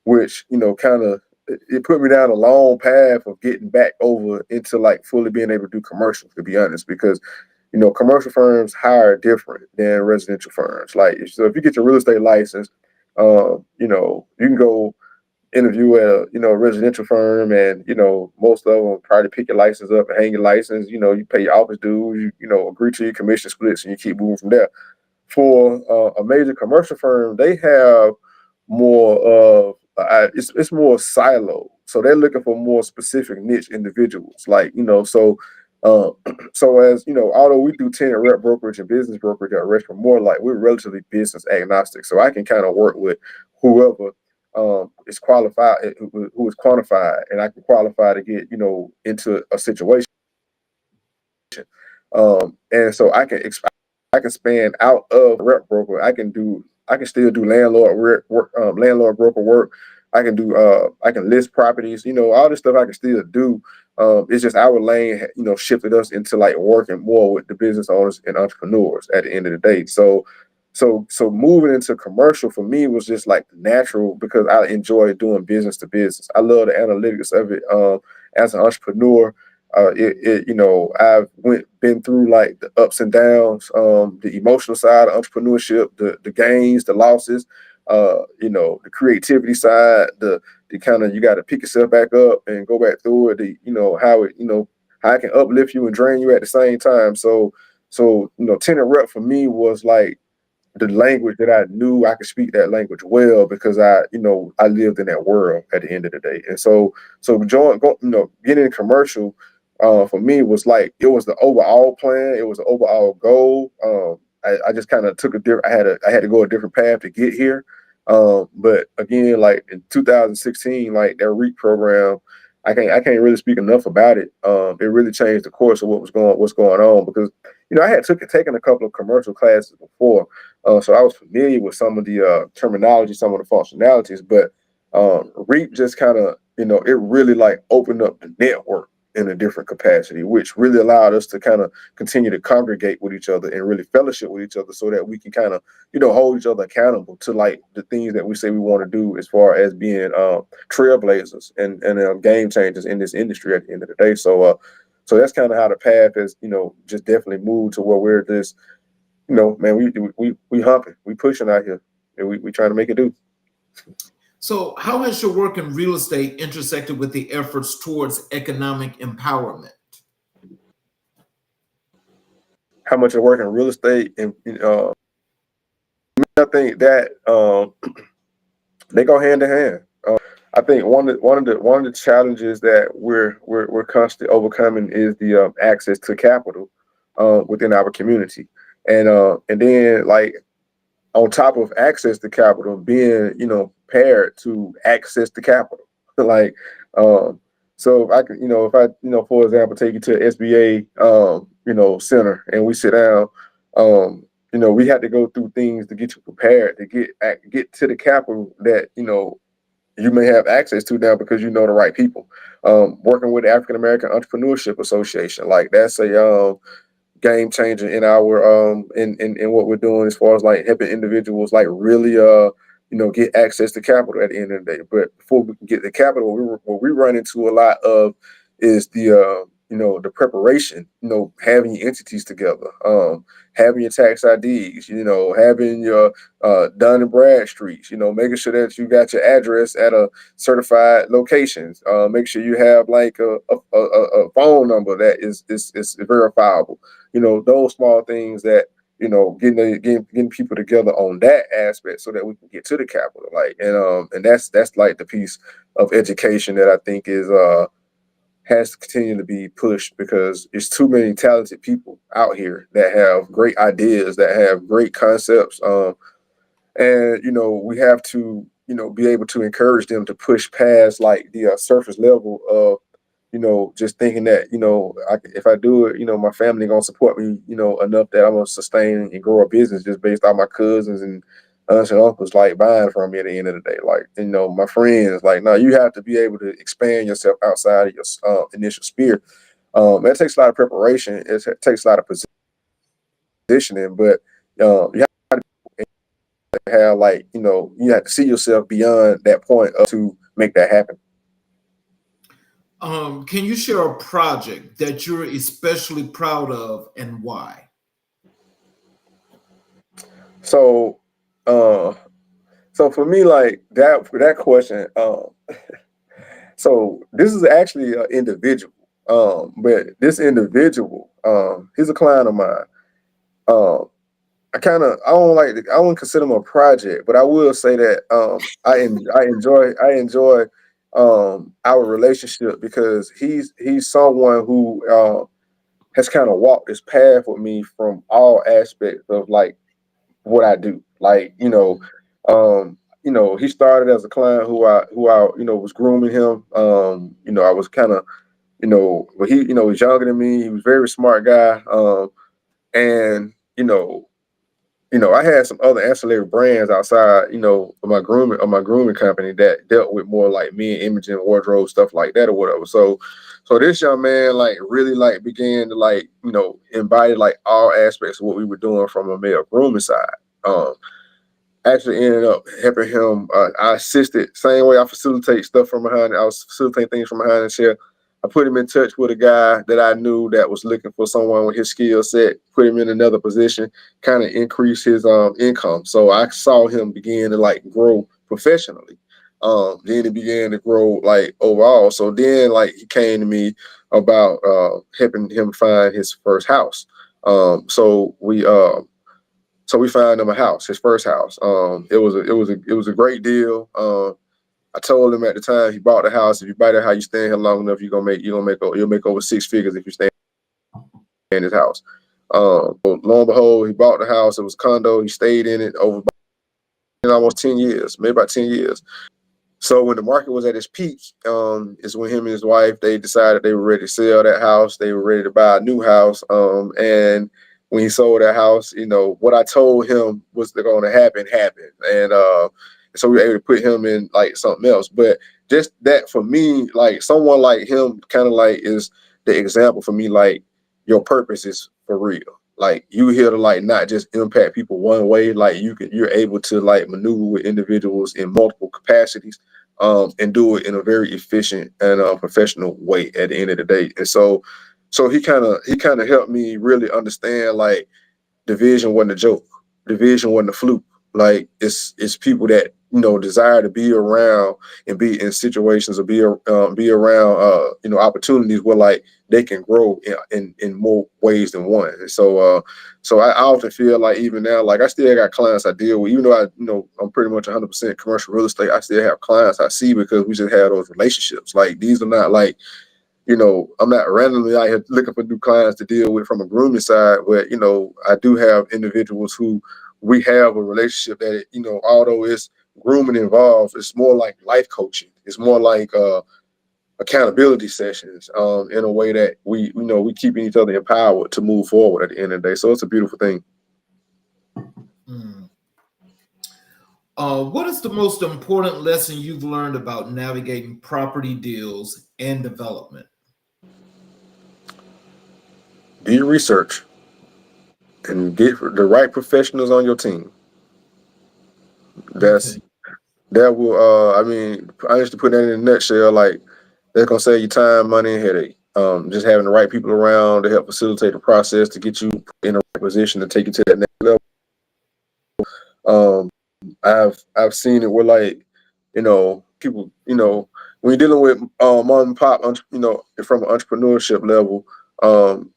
which, kind of, it put me down a long path of getting back over into like fully being able to do commercial, to be honest, because, commercial firms hire different than residential firms. Like, so if you get your real estate license, you can go interview at a residential firm, and most of them probably pick your license up and hang your license. You pay your office dues, agree to your commission splits, and you keep moving from there. For a major commercial firm, they have more of it's more silo, so they're looking for more specific niche individuals, like uh, so as although we do tenant rep brokerage and business brokerage at Restaurant More, like we're relatively business agnostic, so I can kind of work with whoever is qualified, who is qualified, and I can qualify to get into a situation. And so I can span out of rep broker. I can still do landlord broker work. I can list properties. All this stuff I can still do. It's just our lane, shifted us into like working more with the business owners and entrepreneurs at the end of the day. So moving into commercial for me was just like natural because I enjoy doing business to business. I love the analytics of it. As an entrepreneur, I've been through like the ups and downs, the emotional side of entrepreneurship, the gains, the losses, the creativity side, the kind of, you got to pick yourself back up and go back through it. How it can uplift you and drain you at the same time. So tenant rep for me was like the language that I knew I could speak that language well because I lived in that world at the end of the day. And so getting in commercial for me was like, it was the overall plan. It was the overall goal. I just kind of took a different, I had to go a different path to get here. But again, like in 2016, like that REAP program, I can't really speak enough about it. It really changed the course of what's going on because I had taken a couple of commercial classes before, so I was familiar with some of the terminology, some of the functionalities. But REAP just kind of it really like opened up the network in a different capacity, which really allowed us to kind of continue to congregate with each other and really fellowship with each other, so that we can kind of hold each other accountable to like the things that we say we want to do as far as being trailblazers and game changers in this industry at the end of the day. So that's kind of how the path has just definitely moved to where we're just man, we humping, we pushing out here, and we trying to make it do. So, how has your work in real estate intersected with the efforts towards economic empowerment? How much I work in real estate, and I think that they go hand in hand. I think one of the challenges that we're constantly overcoming is the access to capital within our community, and then like on top of access to capital, being paired to access to capital. Like so if I could, for example, take you to SBA center and we sit down, we had to go through things to get you prepared to get to the capital that you may have access to now because you know the right people. Working with the African American Entrepreneurship Association, like that's a game changer in our in what we're doing as far as like helping individuals like really get access to capital at the end of the day. But before we can get the capital, what we run into a lot of is the preparation, having your entities together, having your tax IDs, having your Dun and Bradstreets, making sure that you got your address at a certified locations. Make sure you have like a phone number that is verifiable. Those small things that getting people together on that aspect so that we can get to the capital. Like and that's like the piece of education that I think is has to continue to be pushed because there's too many talented people out here that have great ideas, that have great concepts. And we have to be able to encourage them to push past like the surface level of just thinking that if I do it, my family gonna support me, enough that I'm gonna sustain and grow a business just based on my cousins and aunts and uncles like buying from me at the end of the day. Like my friends, like no, you have to be able to expand yourself outside of your initial sphere. That takes a lot of preparation. It takes a lot of positioning, but you have like you have to see yourself beyond that point to make that happen. Can you share a project that you're especially proud of and why? So, uh, so for me, like that for that question, so this is actually an individual, but this individual, he's a client of mine. Um, I don't I wouldn't consider him a project, but I will say that I enjoy our relationship because he's someone who has kind of walked this path with me from all aspects of like what I do. Like, he started as a client who I was grooming him. I was kind of, but he's younger than me. He was a very smart guy. And I had some other ancillary brands outside, of my grooming company that dealt with more like men, imaging, wardrobe, stuff like that or whatever. So this young man like really like began to like, embody like all aspects of what we were doing from a male grooming side. Um, Actually ended up helping him. I assisted same way I facilitate stuff from behind. I was facilitating things from behind the chair. I put him in touch with a guy that I knew that was looking for someone with his skill set. Put him in another position, kind of increase his income. So I saw him begin to like grow professionally. Then he began to grow like overall. So then like he came to me about helping him find his first house. So we found him a house, his first house. It was a great deal. I told him at the time he bought the house. If you buy the house, you stay in here long enough, you'll make over six figures if you stay in his house. So lo and behold, he bought the house. It was a condo. He stayed in it over almost 10 years, maybe about 10 years. So when the market was at its peak, is when him and his wife they decided they were ready to sell that house. They were ready to buy a new house. And when he sold that house, what I told him was going to happen happened, and so we were able to put him in like something else. But just that for me, like someone like him, kind of like is the example for me. Like your purpose is for real. Like you here to like not just impact people one way. Like you're able to like maneuver with individuals in multiple capacities, and do it in a very efficient and professional way at the end of the day. And so he kind of helped me really understand like division wasn't a joke. Division wasn't a fluke. Like it's people that desire to be around and be in situations or be around opportunities where like they can grow in more ways than one. And so I often feel like even now like I still got clients I deal with, even though I'm pretty much 100% commercial real estate. I still have clients I see because we just have those relationships. Like these are not like I'm not randomly out here looking for new clients to deal with from a grooming side, but I do have individuals who we have a relationship that although it's grooming involved, it's more like life coaching. It's more like accountability sessions, in a way that we keeping each other empowered to move forward at the end of the day. So it's a beautiful thing. What is the most important lesson you've learned about navigating property deals and development? Do your research and get the right professionals on your team. Okay. That will I mean, I used to put that in a nutshell, like that's gonna save you time, money, and headache. Just having the right people around to help facilitate the process to get you in the right position to take you to that next level. Um, I've seen it where, like, people, when you're dealing with mom and pop, from an entrepreneurship level,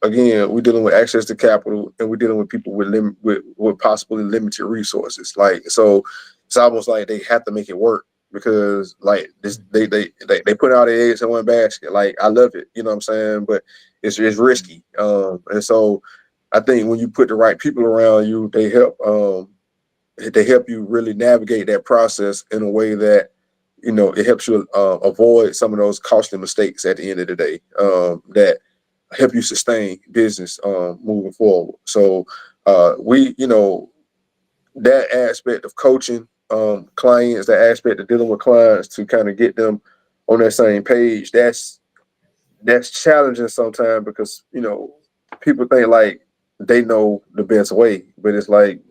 again, we're dealing with access to capital, and we're dealing with people with possibly limited resources. Like, so it's almost like they have to make it work because, like, this, they put all their eggs in one basket. Like, I love it, you know what I'm saying? But it's risky. And so I think when you put the right people around you, they help you really navigate that process in a way that it helps you avoid some of those costly mistakes at the end of the day, that help you sustain business moving forward. So we that aspect of coaching clients, that aspect of dealing with clients to kind of get them on that same page, that's challenging sometimes because people think like they know the best way, but it's like,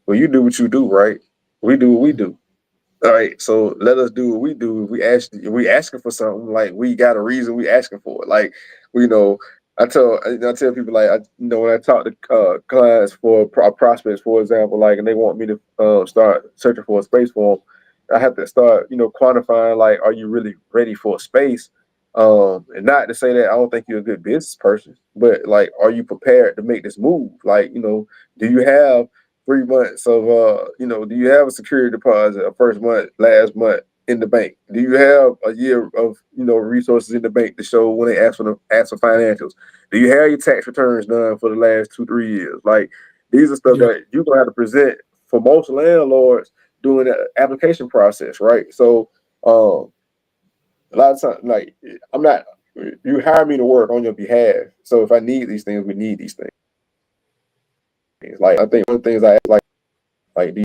well, you do what you do, right? We do what we do. All right, so let us do what we do. If we asking for something, like, we got a reason we asking for it. Like, you know, I tell people, like, when I talk to clients for prospects, for example, like, and they want me to start searching for a space for them, I have to start quantifying, like, are you really ready for a space? And not to say that I don't think you're a good business person, but, like, are you prepared to make this move? Like, do you have 3 months of do you have a security deposit, a first month, last month in the bank? Do you have a year of resources in the bank to show when they ask for financials? Do you have your tax returns done for the last 2-3 years? Like, these are stuff Yeah. that you're gonna have to present for most landlords during the application process, right? So a lot of times, like, I'm not you hire me to work on your behalf. So if I need these things, we need these things. Like, I think one of the things I ask, like, do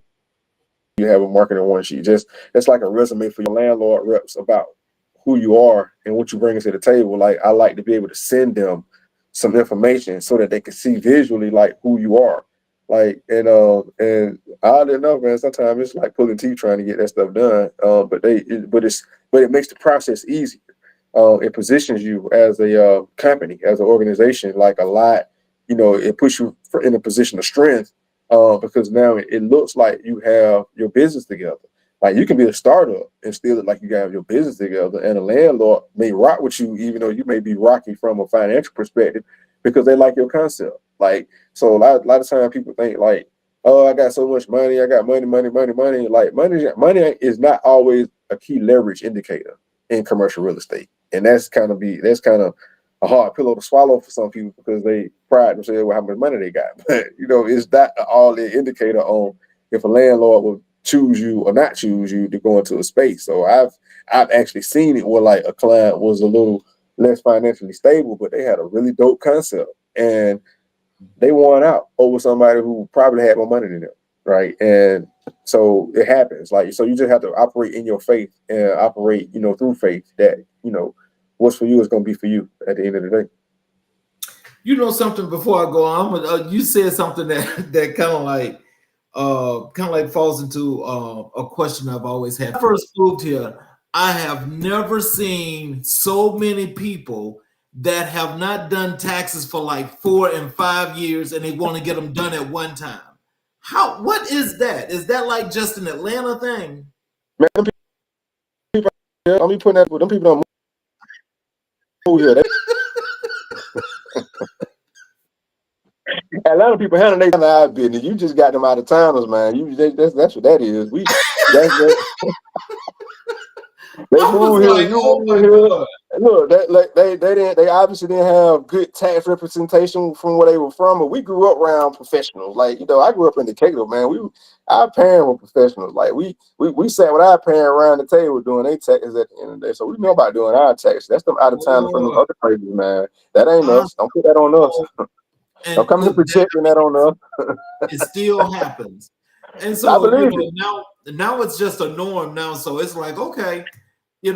you have a marketing one sheet? Just, it's like a resume for your landlord reps about who you are and what you bring to the table. Like, I like to be able to send them some information so that they can see visually, like, who you are. Like, and oddly enough, man, sometimes it's like pulling teeth trying to get that stuff done. But it makes the process easier. It positions you as a company, as an organization, like, a lot. It puts you in a position of strength, because now it looks like you have your business together. Like, you can be a startup and still look like you have your business together, and a landlord may rock with you, even though you may be rocky from a financial perspective, because they like your concept. Like, so a lot of times people think, like, oh, I got so much money, I got money, money, money, money. Like, money is not always a key leverage indicator in commercial real estate, and that's kind of a hard pillow to swallow for some people because they pride themselves with how much money they got. But it's not all the indicator on if a landlord will choose you or not choose you to go into a space. So I've actually seen it where, like, a client was a little less financially stable, but they had a really dope concept and they won out over somebody who probably had more money than them, right? And so it happens. Like, so you just have to operate in your faith and operate, through faith that what's for you is going to be for you at the end of the day. Something before I go on, you said something that kind of like falls into a question I've always had. When I first moved here, I have never seen so many people that have not done taxes for like 4 and 5 years, and they want to get them done at one time. What is that? Is that like just an Atlanta thing? Man, them people, I mean, putting that, them people don't move here. A lot of people handle their live business. You just got them out of towners, man. That's what that is. They I was move here. like, You oh move my here. God. Look, they obviously didn't have good tax representation from where they were from, but we grew up around professionals. Like, I grew up in Decatur, man. Our parents were professionals. Like, we sat with our parents around the table doing their taxes at the end of the day. So we know about doing our taxes. That's them out of town from them Boy, other places, man. That ain't I us. Don't put that on us. know. Don't And come here look, projecting that on us. it still happens. And I so, believe it. now it's just a norm now. So it's like, okay, hey,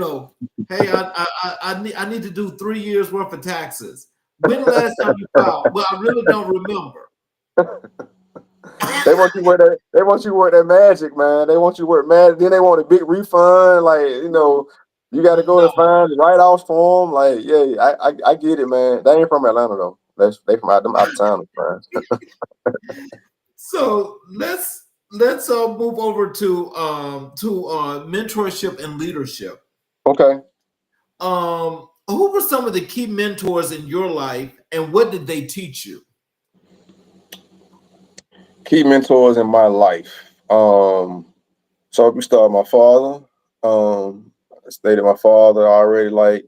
I need to do 3 years worth of taxes. When the last time you filed? Well, I really don't remember. They want you to wear that. They want you to wear that magic, man. They want you to wear magic. Then they want a big refund. Like, you got to go No. and find the write-offs for them. Like, yeah, I get it, man. They ain't from Atlanta though. They from out of town, man. So let's move over to mentorship and leadership. Okay. Who were some of the key mentors in your life, and what did they teach you? Key mentors in my life. So we start my father. I stated my father already, like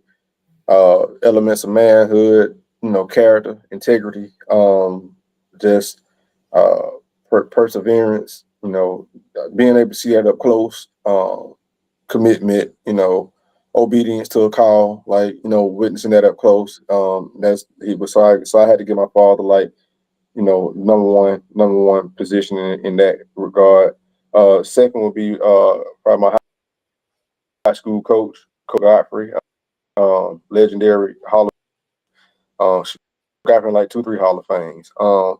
elements of manhood, character, integrity, just perseverance, being able to see that up close, commitment, obedience to a call, like, witnessing that up close. So I had to give my father, like, number one position in that regard. Second would be probably my high school coach, Coach Godfrey, legendary Hall of Godfrey, like 2, 3 Hall of Fames.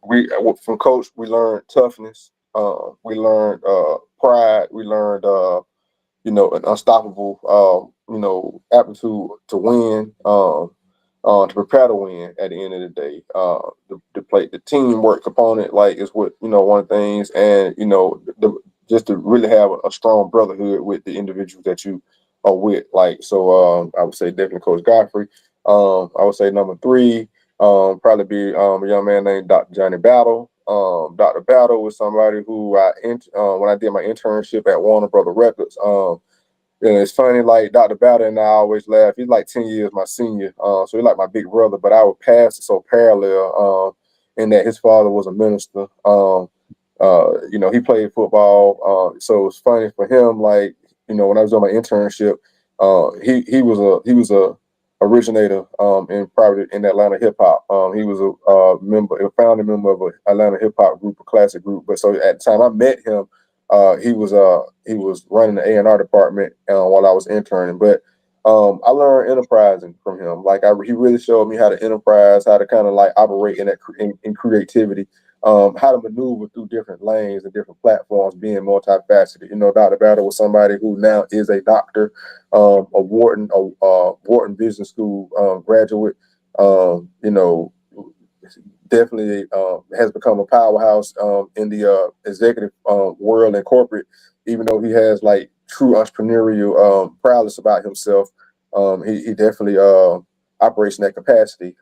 We from Coach we learned toughness. We learned pride. We learned an unstoppable aptitude to win. To prepare to win at the end of the day. The teamwork component, like, is what, one of the things, and just to really have a strong brotherhood with the individuals that you are with. Like, so I would say definitely Coach Godfrey. I would say number 3, probably be a young man named Dr. Johnny Battle. Dr. Battle was somebody who when I did my internship at Warner Brother Records. And it's funny, like Dr. Battle and I always laugh. He's like 10 years my senior, so he's like my big brother. But our paths are so parallel, in that his father was a minister. He played football, so it's funny for him. Like, when I was doing my internship, he was a originator in Atlanta hip hop. He was a founding member of an Atlanta hip hop group, a classic group. But so at the time I met him, he was running the A&R department while I was interning. But I learned enterprising from him. Like, he really showed me how to enterprise, how to kind of like operate in creativity, how to maneuver through different lanes and different platforms, being multifaceted. Dr. Battle was somebody who now is a doctor, a Wharton Business School graduate. Definitely has become a powerhouse in the executive world and corporate. Even though he has like true entrepreneurial prowess about himself, he definitely operates in that capacity.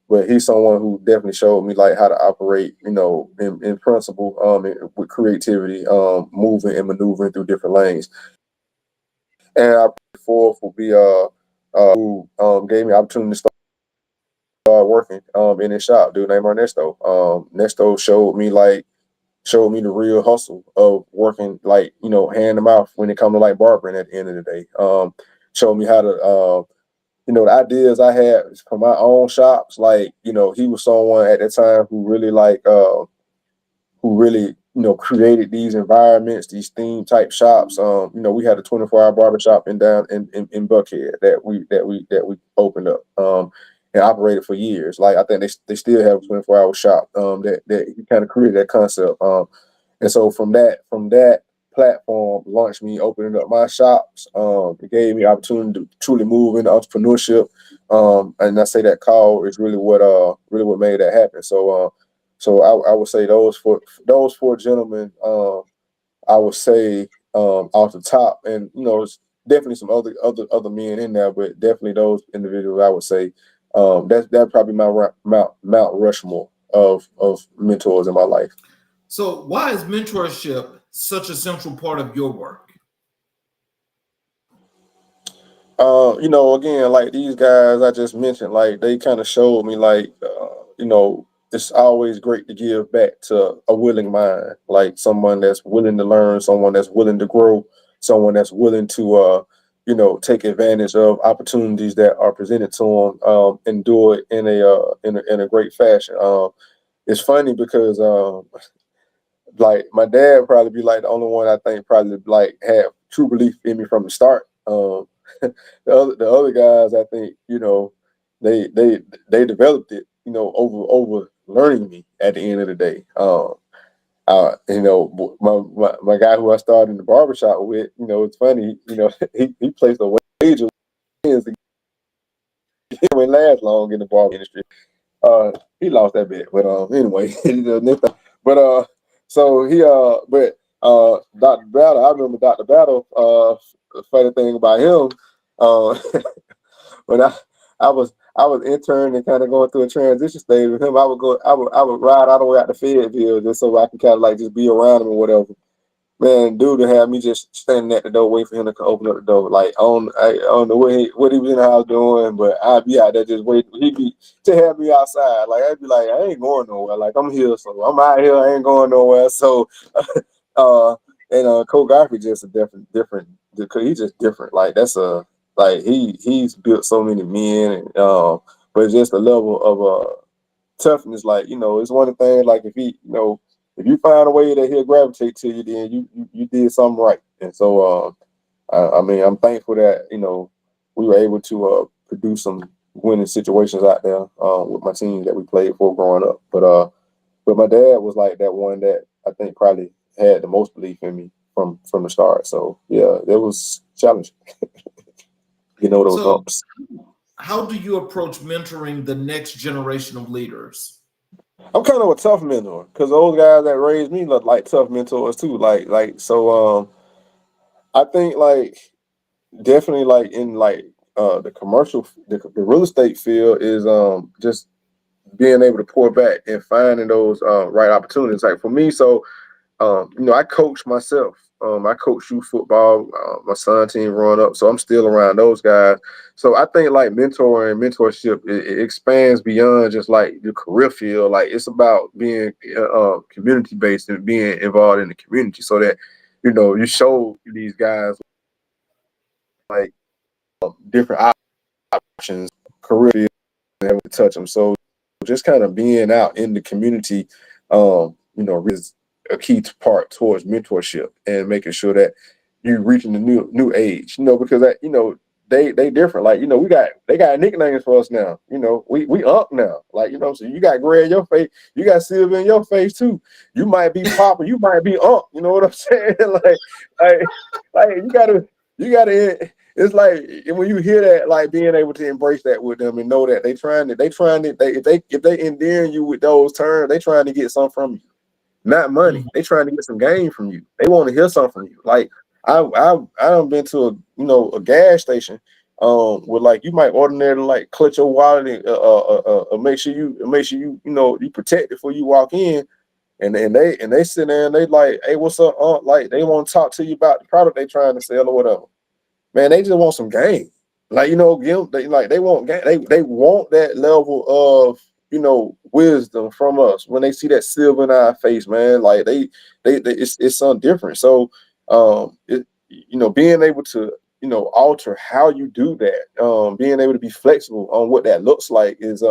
But he's someone who definitely showed me like how to operate, in principle, with creativity, moving and maneuvering through different lanes. And our fourth will be who gave me opportunity to start working in his shop, dude named Ernesto. Nesto showed me the real hustle of working, like, hand to mouth when it comes to like barbering at the end of the day. Showed me how to the ideas I had for my own shops. Like, he was someone at that time who really created these environments, these theme type shops. We had a 24-hour barbershop in Buckhead that we opened up and operated for years. Like, I think they still have a 24-hour shop that he kind of created that concept. And so from that platform launched me opening up my shops. It gave me opportunity to truly move into entrepreneurship. And I say that call is really what made that happen. So I would say those four gentlemen, I would say off the top, and there's definitely some other men in there, but definitely those individuals I would say that probably my Mount Rushmore of mentors in my life. So why is mentorship such a central part of your work? Again, like these guys I just mentioned, like they kind of showed me, like, it's always great to give back to a willing mind, like someone that's willing to learn, someone that's willing to grow, someone that's willing to, take advantage of opportunities that are presented to them, and do it in a great fashion. It's funny because like my dad would probably be like the only one I think probably like had true belief in me from the start. The other guys, I think, they developed it, over learning me at the end of the day. My guy who I started in the barbershop with, it's funny, he placed a wager with he wouldn't last long in the barber industry. He lost that bet, but anyway, but so he Dr. Battle, I remember Dr. Battle. The funny thing about him, uh, when I was interning and kind of going through a transition stage with him, I would ride all the way out to Fayetteville just so I can kind of like just be around him or whatever. Man, dude, to have me just standing at the door waiting for him to open up the door. Like, I don't know what he was in the house doing, but I'd be out there just waiting. He'd be to have me outside. Like, I'd be like, I ain't going nowhere. Like, I'm here, so I'm out here. I ain't going nowhere. So, Cole Godfrey just a different. He's just different. Like, he's built so many men, and but just a level of toughness. Like, it's one of the things. Like, if you find a way that he'll gravitate to you, then you did something right. And so, I mean, I'm thankful that we were able to produce some winning situations out there with my team that we played for growing up. But my dad was like that one that I think probably had the most belief in me from the start. So yeah, it was challenging. Those humps. How do you approach mentoring the next generation of leaders? I'm kind of a tough mentor because those guys that raised me look like tough mentors too. So I think like definitely like in like the commercial the real estate field is just being able to pour back and finding those right opportunities. Like for me, so I coach myself. I coach youth football, my son team growing up, so I'm still around those guys. So I think like mentorship, it expands beyond just like the career field. Like it's about being community based and being involved in the community, so that you show these guys like different options, career field, and able to touch them. So just kind of being out in the community, is a key part towards mentorship and making sure that you're reaching the new age, because that, they different. Like, they got nicknames for us now. We up now. Like, so you got gray in your face, you got silver in your face too. You might be Papa, you might be up. You know what I'm saying? like you gotta it's like when you hear that, like being able to embrace that with them and know that if they endearing you with those terms, they trying to get something from you, not money. They trying to get some gain from you. They want to hear something from you. Like I done been to a gas station where like you might ordinarily like clutch your wallet and make sure you you protect it before you walk in. And they sit there and they like, hey, what's up? Like they want to talk to you about the product they trying to sell or whatever. Man, they just want some game. Like, they want game. They want that level of, wisdom from us when they see that silver in our face, man. Like it's something different. So, being able to, alter how you do that, being able to be flexible on what that looks like is,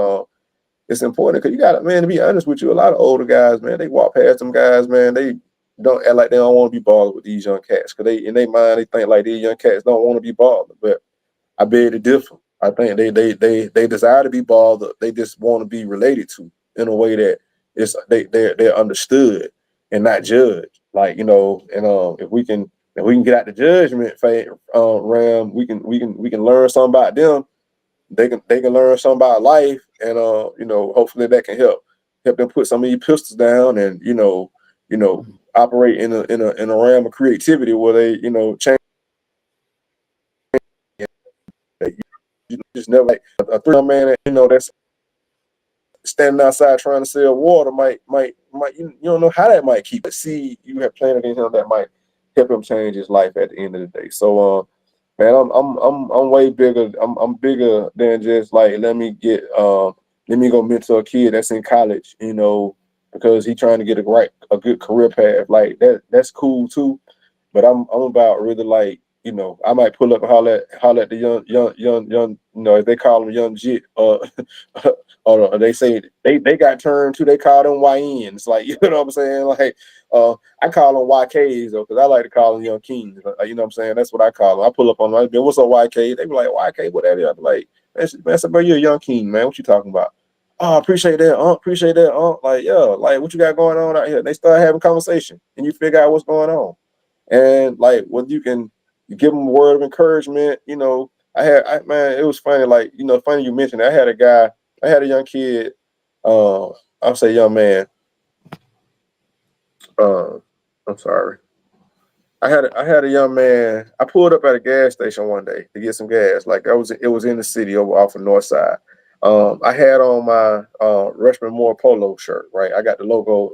it's important because you got to, man, to be honest with you, a lot of older guys, man, they walk past them guys, man, they don't act like they don't want to be bothered with these young cats because they in their mind they think like these young cats don't want to be bothered. But I beg to differ. I think they desire to be bothered. They just want to be related to in a way that they're understood and not judged. Like, and if we can get out the judgment realm, we can learn something about them. They can learn something about life, and hopefully that can help them put some of these pistols down and operate in a realm of creativity where they change. You just never like a three-man that that's standing outside trying to sell water might you don't know how that might keep it. See, you have planted in him that might help him change his life at the end of the day. So man, I'm way bigger. I'm bigger than just like let me go mentor a kid that's in college, because he's trying to get a good career path. Like that's cool too. But I'm about really like I might pull up and holler at the young, if they call them young jit, or they say they got turned to, they call them YNs, like, you know what I'm saying? Like, I call them YKs though, because I like to call them young kings. You know what I'm saying? That's what I call them. I pull up on them, what's up, YK? They be like, YK, what that is? I be like, man, bro, you're a young king, man. What you talking about? Oh, appreciate that, appreciate that, like, yeah, like, what you got going on out here? They start having conversation, and you figure out what's going on. And like, when you give them a word of encouragement, man, it was funny. Like, funny you mentioned it. I had a young kid, I'll say young man. I'm sorry. I had a young man. I pulled up at a gas station one day to get some gas. Like, it was in the city over off the north side. I had on my Rushman Moore polo shirt, right? I got the logo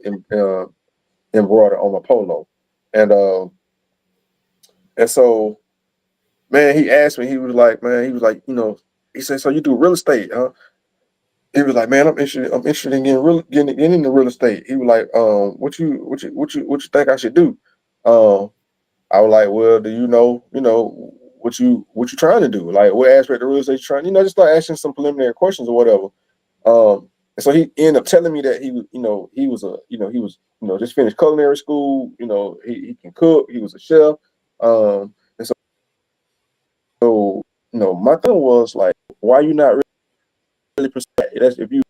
embroidered on my polo, and so, man, he asked me. He said, "So you do real estate, huh?" He was like, "Man, I'm interested in getting into real estate." He was like, what you think I should do?" Um, I was like, "Well, do what you trying to do? Like, what aspect of real estate you trying? Just start asking some preliminary questions or whatever." And so he ended up telling me that he was just finished culinary school. He can cook. He was a chef. And so, my thing was like, why you not really pursue that? That's if you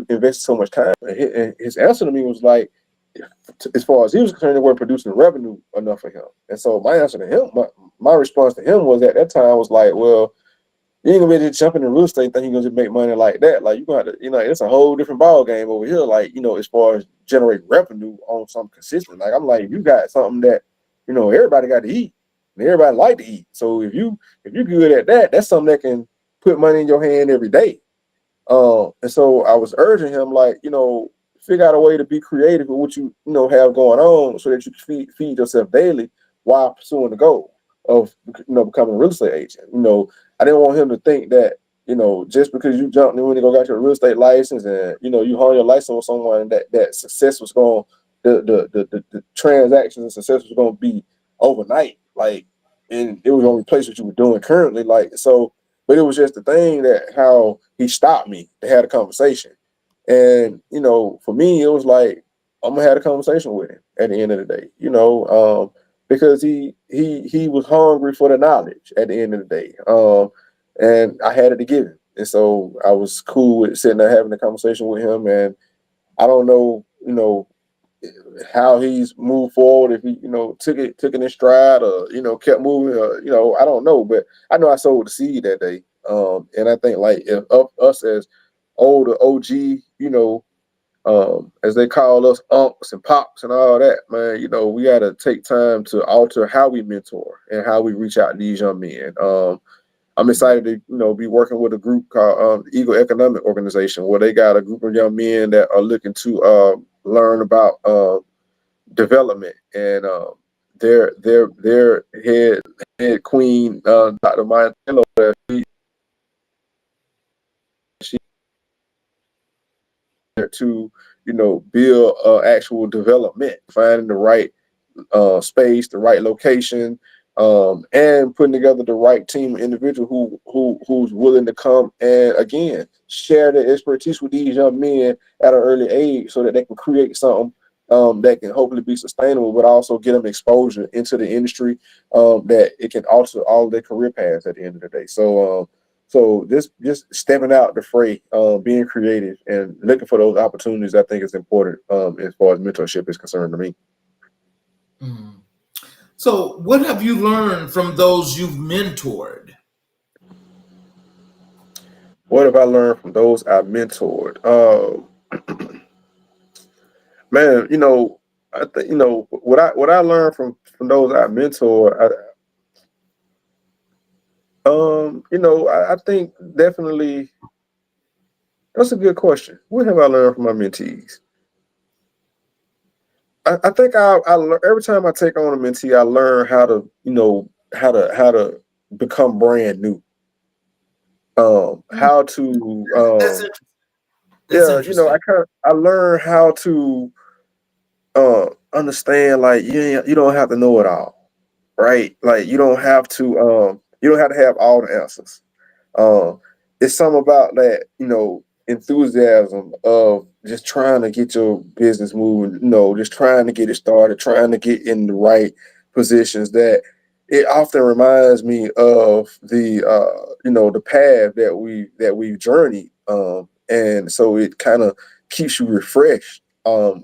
invest so much time. And his answer to me was like, as far as he was concerned, they weren't producing revenue enough for him. And so my answer to him, my response to him was, at that time, was like, well, you ain't gonna be able to jump into real estate think you're gonna just make money like that. Like, you're gonna have to, it's a whole different ball game over here. Like, as far as generate revenue on something consistent. Like, I'm like, you got something that, everybody got to eat. And everybody like to eat. So if you're good at that, that's something that can put money in your hand every day. And so I was urging him, like, figure out a way to be creative with what have going on, so that you can feed yourself daily while pursuing the goal of becoming a real estate agent. I didn't want him to think that, just because you jumped in when you got your real estate license, and you hold your license with someone, that success was going, the transactions and success was going to be overnight, like, and it was going to replace what you were doing currently, like. So, but it was just the thing that how he stopped me to have a conversation. And, for me, it was like, I'm gonna have a conversation with him at the end of the day, because he was hungry for the knowledge at the end of the day. And I had it to give him. And so I was cool with sitting there having a conversation with him. And I don't know, how he's moved forward, if he, took it in stride, or, kept moving, I don't know. But I know I sowed the seed that day. And I think, like, if us as older OG, as they call us, unks and pops and all that, man, we got to take time to alter how we mentor and how we reach out to these young men. I'm excited to, be working with a group called Eagle Economic Organization, where they got a group of young men that are looking to learn about development. And their head queen, Dr. Maya Taylor, she to build actual development, finding the right space, the right location, and putting together the right team of individual who's willing to come and, again, share their expertise with these young men at an early age, so that they can create something that can hopefully be sustainable, but also get them exposure into the industry, that it can alter all of their career paths at the end of the day. So just stepping out the fray, being creative and looking for those opportunities, I think is important, as far as mentorship is concerned to me. Mm. So, what have you learned from those you've mentored? What have I learned from those I mentored? Man, I think what I learned from those I mentored. I think definitely that's a good question. What have I learned from my mentees? I think I learn every time I take on a mentee, I learn how to, how to become brand new. How to, That's interesting. That's yeah, interesting. I learn how to understand, like, you don't have to know it all. right? Like you don't have to have all the answers. Um, it's something about that, enthusiasm of just trying to get your business moving, just trying to get it started, trying to get in the right positions, that it often reminds me of the path that we've journeyed. And so it kind of keeps you refreshed, in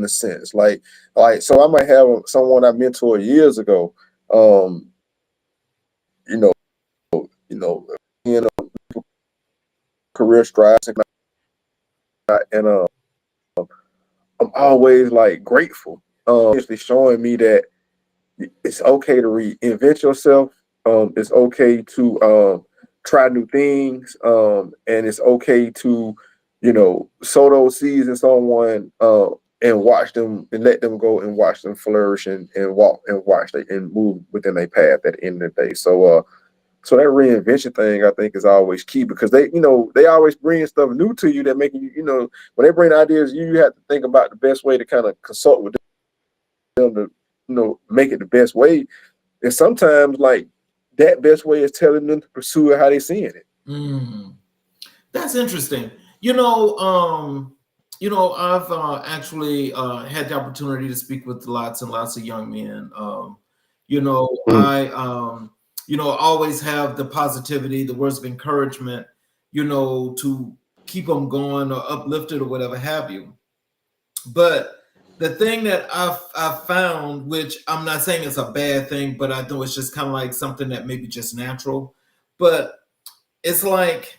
a sense. So I might have someone I mentored years ago, um, you know, in a career strides, and I'm always like grateful. Actually showing me that it's okay to reinvent yourself. It's okay to try new things. And it's okay to, sow those seeds in someone, and watch them and let them go and watch them flourish and walk and watch they and move within their path at the end of the day. So that reinvention thing, I think, is always key, because they always bring stuff new to you that make you, when they bring ideas, you have to think about the best way to kind of consult with them to, make it the best way. And sometimes, like, that best way is telling them to pursue it how they seeing it. That's interesting. I've actually had the opportunity to speak with lots and lots of young men. Mm. Always have the positivity, the words of encouragement, to keep them going or uplifted or whatever have you. But the thing that I've found, which I'm not saying it's a bad thing, but I know it's just kind of like something that maybe just natural, but it's like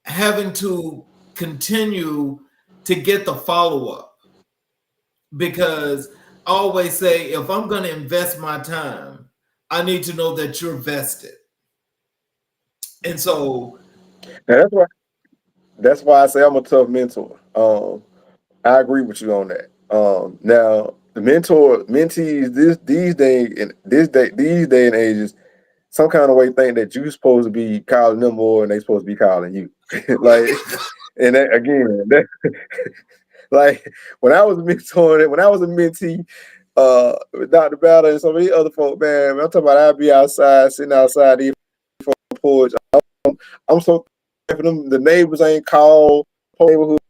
having to continue to get the follow up, because I always say, if I'm going to invest my time, I need to know that you're vested. And so, And that's why I say I'm a tough mentor. I agree with you on that. Now the mentees these day and ages, some kind of way think that you're supposed to be calling them more and they supposed to be calling you. Like, and that, again, like, when I was a mentee, with Dr. Battle and some of these other folk, man, I'm talking about, I'd be outside, sitting outside the porch. I'm so thankful for them. The neighbors ain't called, neighborhood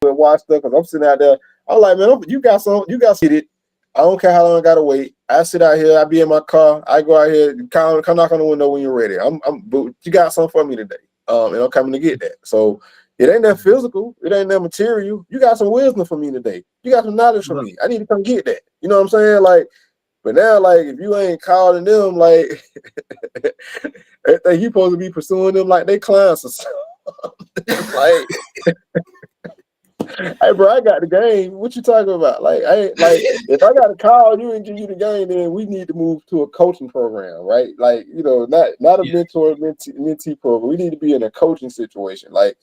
watch stuff, because I'm sitting out there. I'm like, man, you got it. I don't care how long I gotta wait. I sit out here. I be in my car. I go out here, come knock on the window when you're ready. But you got something for me today. And I'm coming to get that. So it ain't that physical. It ain't that material. You got some wisdom for me today. You got some knowledge for me. I need to come get that. You know what I'm saying? Like, but now, like, if you ain't calling them, like, they think you supposed to be pursuing them like they clients or something. Like, hey, bro, I got the game. What you talking about? Like, if I got to call you and give you the game, then we need to move to a coaching program, right? Like, not a mentee program. We need to be in a coaching situation. Like,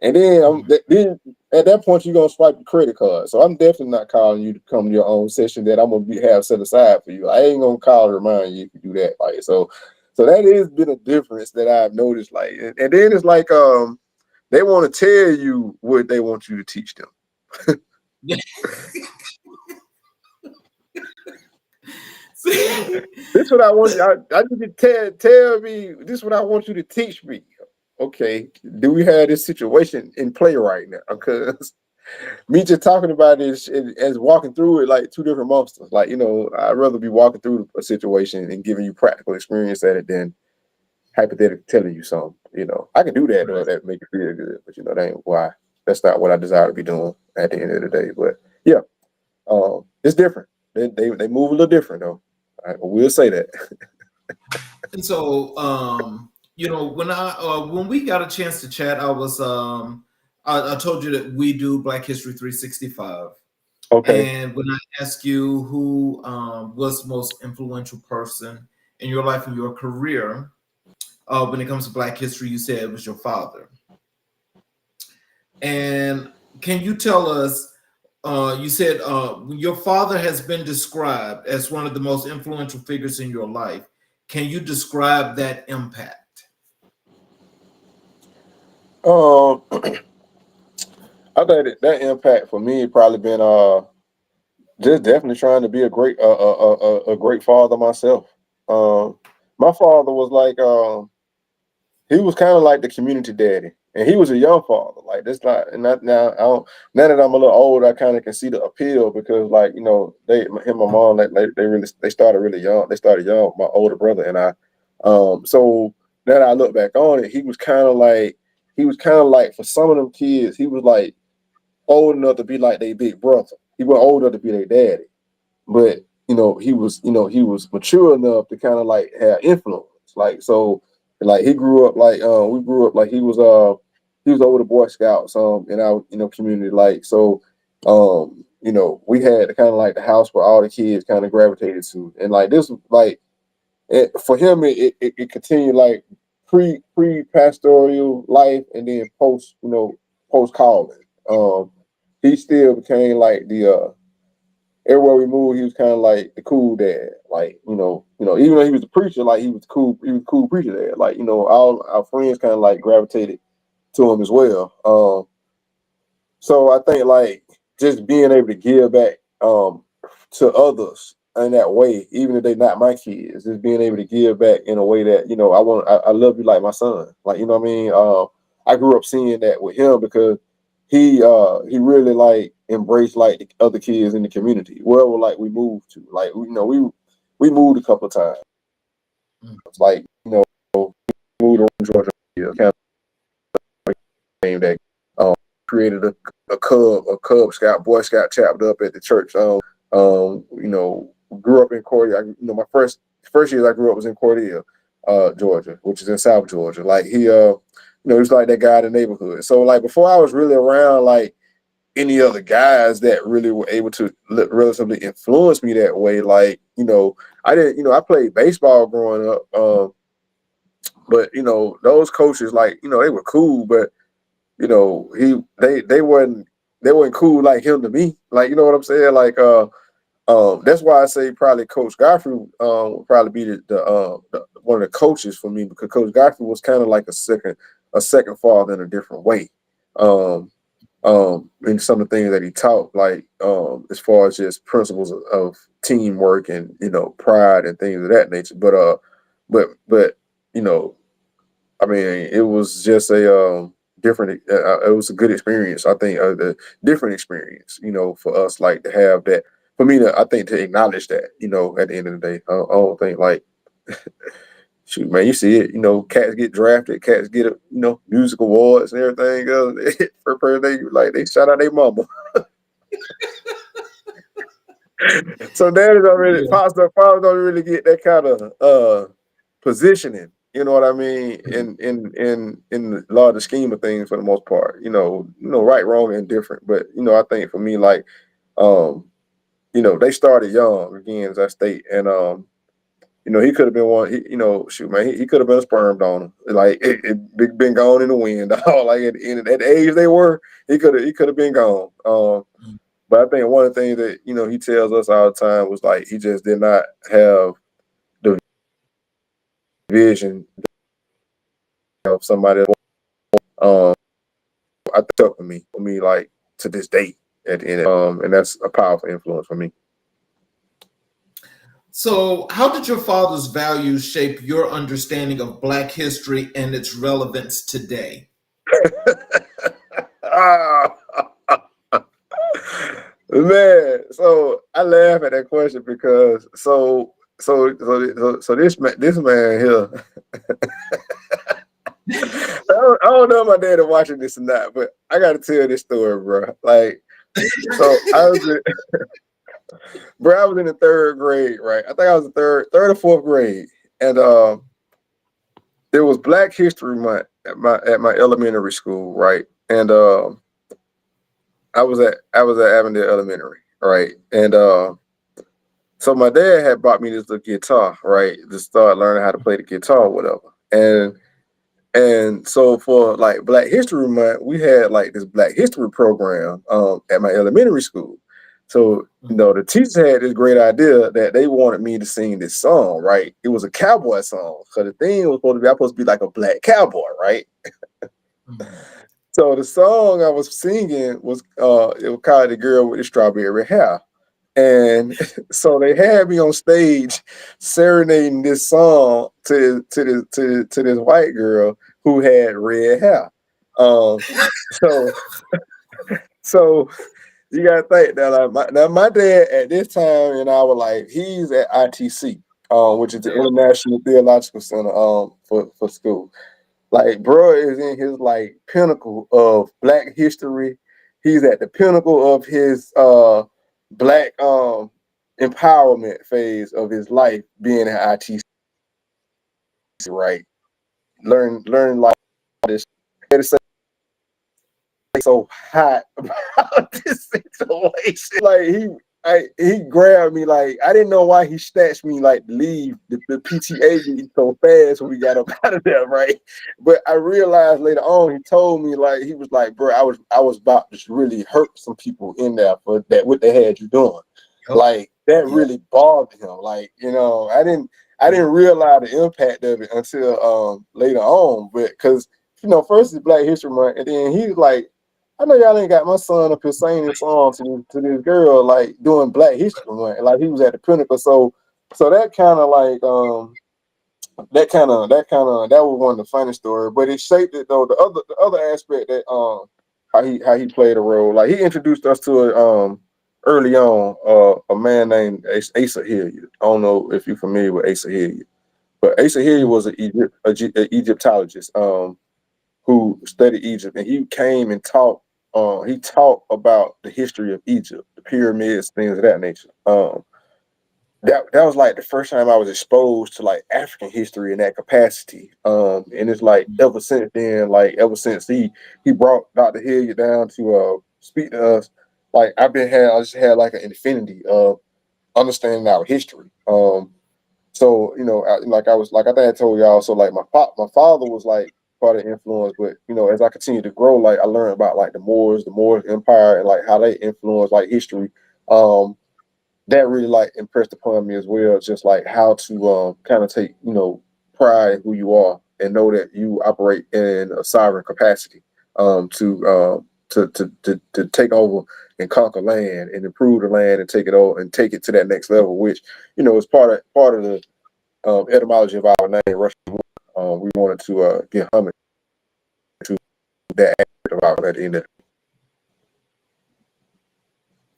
and then at that point you're gonna swipe the credit card. So I'm definitely not calling you to come to your own session that I'm gonna have set aside for you. I ain't gonna call to remind you if you do that. Like, so that has been a difference that I've noticed. Like, and then it's like they want to tell you what they want you to teach them. This is what I want you. I need to tell me. This is what I want you to teach me. Okay, do we have this situation in play right now? Because me just talking about this as walking through it like two different monsters. Like, I'd rather be walking through a situation and giving you practical experience at it than hypothetically telling you something. I can do that, though, that make you feel good, but that ain't why. That's not what I desire to be doing at the end of the day. But yeah, it's different. They move a little different, though. I will say that. and so, when we got a chance to chat, I told you that we do Black History 365. Okay. And when I ask you who was the most influential person in your life and your career, when it comes to Black history, you said it was your father. And can you tell us, you said your father has been described as one of the most influential figures in your life. Can you describe that impact? I think that impact for me probably been just definitely trying to be a great father myself. My father was like he was kind of like the community daddy, and he was a young father. Like this, not and not now. I don't. Now that I'm a little older, I kind of can see the appeal because, like, you know, him, and my mom, like, they started really young. They started young. My older brother and I. So now that I look back on it, he was kind of like for some of them kids, he was like old enough to be like their big brother. He was old enough to be their daddy, but he was mature enough to kind of like have influence. Like so, like he grew up like we grew up like he was over the Boy Scouts in our community. Like so, we had kind of like the house where all the kids kind of gravitated to, and like this like for him it continued like pre pastoral life and then post calling. He still became like the everywhere we moved, he was kind of like the cool dad. Like, even though he was a preacher, like he was a cool preacher dad. Like, all our friends kind of like gravitated to him as well. So I think like just being able to give back to others in that way, even if they're not my kids, just being able to give back in a way that, I love you like my son. Like, you know what I mean? I grew up seeing that with him because he really like embraced like the other kids in the community wherever like we moved to. Like we moved a couple of times. Like moved to Georgia, kind of named that created a Cub Scout Boy Scout chapter up at the church. Grew up in Cordell. My first years I grew up was in Cordell, Georgia, which is in South Georgia. Like he he was like that guy in the neighborhood. So like before I was really around like any other guys that really were able to relatively influence me that way. Like, I didn't, I played baseball growing up. But those coaches, like, they were cool, but they weren't cool like him to me. Like, you know what I'm saying? Like, that's why I say probably Coach Godfrey would probably be the one of the coaches for me, because Coach Godfrey was kind of like a second father in a different way. And some of the things that he taught, like as far as just principles of teamwork and pride and things of that nature. But I mean, it was just a different. It was a good experience. I think a different experience. For us, like to have that. For me, I think to acknowledge that. At the end of the day, I don't think like. Shoot, man, you see it. Cats get drafted, cats get music awards and everything else. For they like they shout out their mama. So daddy don't really, pops don't really get that kind of positioning. You know what I mean? In the larger scheme of things, for the most part, right, wrong, and different. But I think for me, like, they started young again, as I state, and he could have been one. Shoot, man, he could have been a sperm donor. Like it been gone in the wind. Like at the age they were, he could have been gone. But I think one of the things that he tells us all the time was like he just did not have the vision of somebody. I think for me like to this day at the end, and that's a powerful influence for me. So, how did your father's values shape your understanding of Black history and its relevance today? Man, so I laugh at that question because this man here. I don't know if my dad is watching this or not, but I got to tell this story, bro. Like, so I was in the third grade, right? I think I was in third or fourth grade, and there was Black History Month at my elementary school, right? And I was at Avondale Elementary, right? And so my dad had bought me this little guitar, right, to start learning how to play the guitar or whatever. And so for like Black History Month, we had like this Black History program at my elementary school. So, the teachers had this great idea that they wanted me to sing this song, right? It was a cowboy song. So the thing was supposed to be like a black cowboy, right? So the song I was singing was it was called "The Girl with the Strawberry Hair." And so they had me on stage serenading this song to this white girl who had red hair. Um, so so you gotta think that my dad at this time and I were like, he's at ITC, which is the International Theological Center, for school. Like, bro is in his like pinnacle of Black history. He's at the pinnacle of his Black empowerment phase of his life, being at ITC, right? Learn like this. It's so hot about this situation. Like he grabbed me, like I didn't know why he snatched me like to leave the PTA meeting so fast when we got up out of there, right? But I realized later on he told me, like, he was like, bro, I was about to really hurt some people in there for that what they had you doing. Like that really bothered him. Like, I didn't realize the impact of it until later on. But because first it's Black History Month, and then he's like, I know y'all ain't got my son up here singing this song to this girl, like doing Black History Month. Like he was at the pinnacle. So that kind of like that was one of the funny stories. But it shaped it though. The other aspect that how he played a role. Like he introduced us to early on a man named Asa Hilliard. I don't know if you're familiar with Asa Hilliard, but Asa Hilliard was an Egyptologist who studied Egypt, and he came and taught. He taught about the history of Egypt, the pyramids, things of that nature. That was like the first time I was exposed to like African history in that capacity. And it's like ever since then, like ever since he brought Dr. Hilliard down to speak to us, like I just had like an infinity of understanding our history. So like I think I told y'all. So like my father was like part of the influence, but as I continued to grow, like I learned about like the Moors Empire, and like how they influenced like history. That really like impressed upon me as well, just like how to kind of take pride in who you are and know that you operate in a sovereign capacity, to take over and conquer land and improve the land and take it over and take it to that next level, which is part of the etymology of our name, Russian. We wanted to give homage to that aspect of our at the end of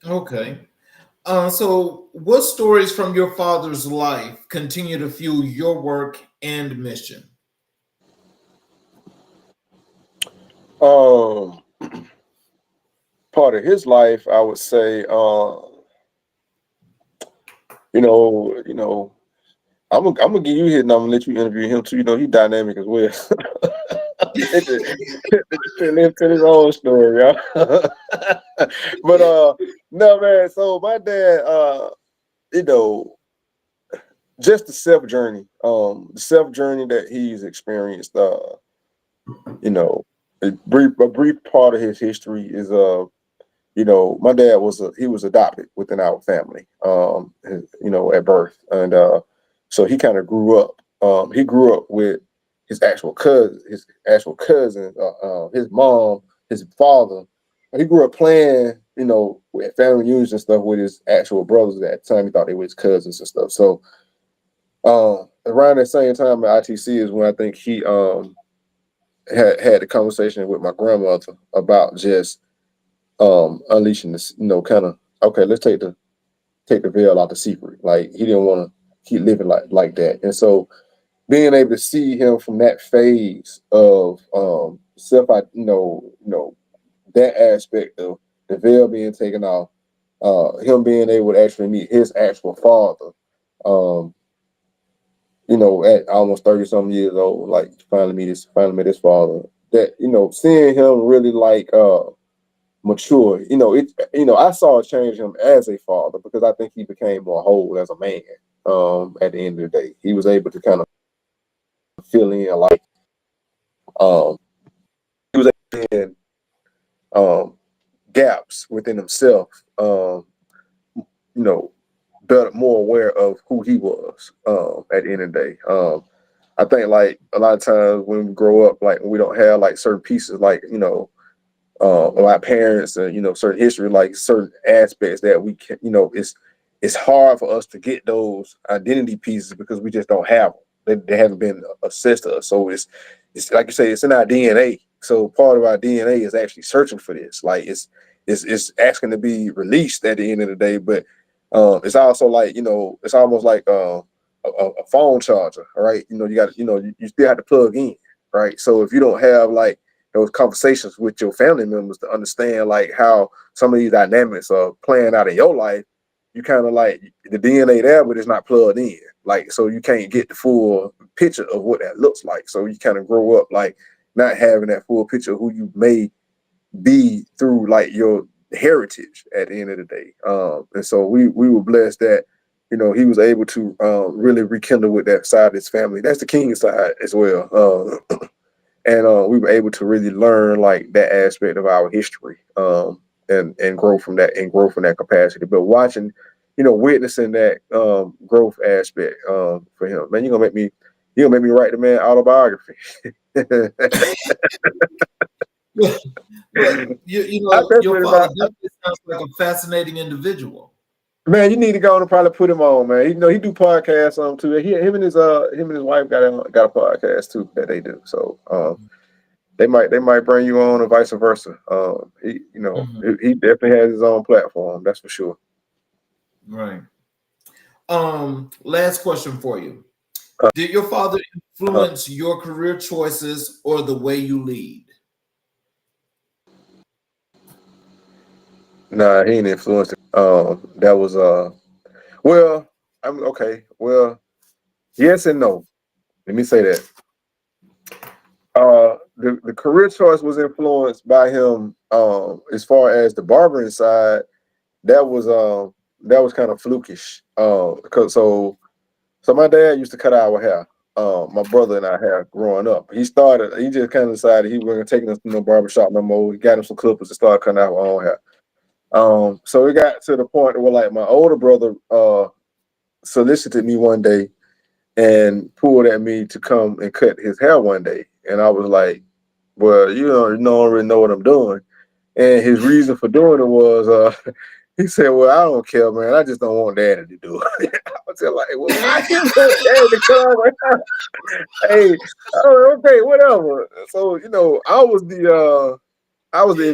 Okay. So what stories from your father's life continue to fuel your work and mission? Part of his life, I would say, I'm gonna give you his number and let you interview him too. He's dynamic as well. To his own story, yeah. But no, man. So my dad, just the self journey that he's experienced. A brief part of his history is my dad was adopted within our family, at birth, and so he kind of grew up. He grew up with his actual cousins, his mom, his father. He grew up playing, with family reunions and stuff with his actual brothers at the time. He thought they were his cousins and stuff. So around that same time at ITC is when I think he had the conversation with my grandmother about just unleashing this, kind of, okay, let's take the veil out the secret. Like he didn't want to keep living like that. And so being able to see him from that phase of self, that aspect of the veil being taken off, him being able to actually meet his actual father, at almost 30 something years old, like finally met his father. That, seeing him really like mature. I saw it change him as a father because I think he became more whole as a man. At the end of the day, he was able to kind of fill in like he was able to fill in gaps within himself. Better, more aware of who he was. At the end of the day, I think like a lot of times when we grow up, like we don't have like certain pieces, like our parents and, certain history, like certain aspects that we can, it's hard for us to get those identity pieces because we just don't have them. They haven't been assessed to us. So it's like you say, it's in our DNA. So part of our DNA is actually searching for this. Like it's asking to be released at the end of the day. But it's also like, it's almost like a phone charger, right? You got, you still have to plug in, right? So if you don't have like those conversations with your family members to understand like how some of these dynamics are playing out in your life, you kind of like the DNA there, but it's not plugged in. Like, so you can't get the full picture of what that looks like. So you kind of grow up like not having that full picture of who you may be through like your heritage at the end of the day. And so we were blessed that, he was able to really rekindle with that side of his family. That's the King side as well. And we were able to really learn like that aspect of our history, and grow from that capacity. But watching, witnessing that growth aspect for him, man, you're gonna make me write the man autobiography. But your father definitely sounds like a fascinating individual. Man, you need to go on and probably put him on, man. He do podcasts too. Him and his wife got a podcast too that they do. So they might bring you on or vice versa. He definitely has his own platform, that's for sure. Right. Last question for you. Did your father influence your career choices or the way you lead? Nah, he ain't influenced. That was well, I'm okay. Well, yes and no. Let me say that. The career choice was influenced by him. As far as the barbering side, that was kind of flukish. Because so my dad used to cut our hair. My brother and I had growing up. He just kind of decided he wasn't taking us to no barbershop no more. He got him some clippers and started cutting our own hair. So it got to the point where like my older brother solicited me one day and pulled at me to come and cut his hair one day. And I was like, well, you don't really know what I'm doing. And his reason for doing it was he said, well, I don't care, man. I just don't want daddy to do it. I was like, well, I just want daddy to cut my hair. Hey, oh, okay, whatever. So, I was the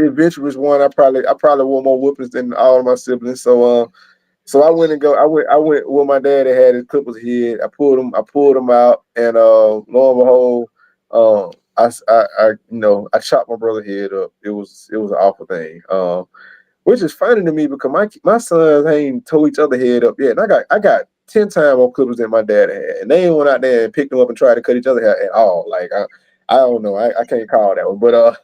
adventurous one. I probably wore more whoopings than all of my siblings. So I went where my dad had his clippers hid. I pulled them out, and lo and behold, I chopped my brother's head up. It was an awful thing. Which is funny to me because my sons ain't tore each other head up yet. And I got 10 times more clippers than my dad had. And they ain't went out there and picked them up and tried to cut each other hair at all. Like I don't know. I can't call that one. But